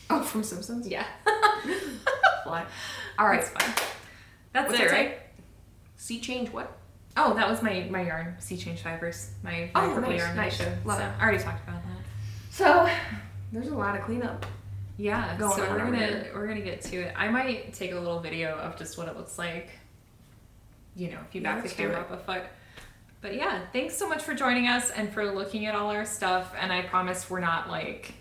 Oh, from Simpsons? Yeah. Fly. All right. That's fine. That's it, right? Sea change what? Oh, that was my yarn. Sea change fibers. My purple yarn that I showed. Love it. I already talked about that. So, there's a lot of cleanup. Yeah, so we're gonna get to it. I might take a little video of just what it looks like. If you back the camera up a foot. But yeah, thanks so much for joining us and for looking at all our stuff. And I promise we're not like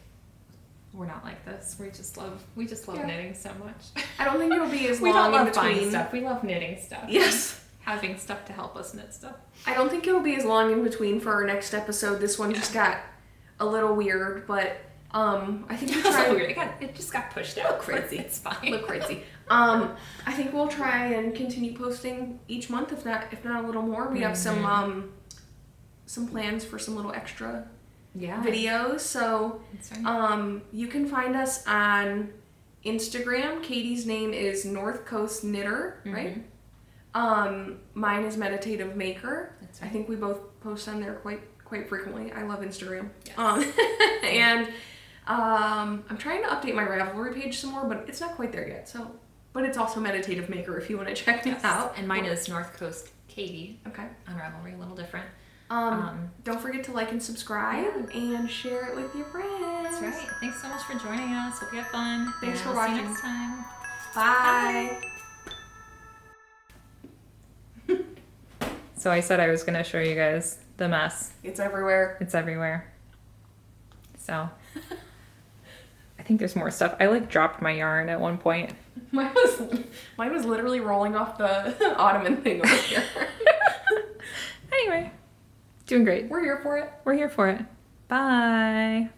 this. We just love knitting so much. I don't think it'll be as we long don't love in between buying stuff. We love knitting stuff. Yes. Having stuff to help us knit stuff. I don't think it'll be as long in between for our next episode. This one just got a little weird, but I think we'll try. It just got pushed out. Crazy. It's fine. A little crazy. I think we'll try and continue posting each month, if not a little more. We have some plans for some little extra videos. So you can find us on Instagram. Katie's name is northcoastknitter, right? Mine is meditativemaker. That's right. I think we both post on there quite frequently. I love Instagram. Yes. And I'm trying to update my Ravelry page some more, but it's not quite there yet. So, but it's also meditativemaker if you want to check it out. And mine is North Coast Katie. Okay. On Ravelry, a little different. Don't forget to like and subscribe and share it with your friends. That's right. Thanks so much for joining us. Hope you had fun. Thanks for watching. See you next time. Bye. So I said I was going to show you guys the mess. It's everywhere. It's everywhere. So I think there's more stuff. I dropped my yarn at one point. Mine was literally rolling off the ottoman thing over here. Anyway, doing great. We're here for it. We're here for it. Bye.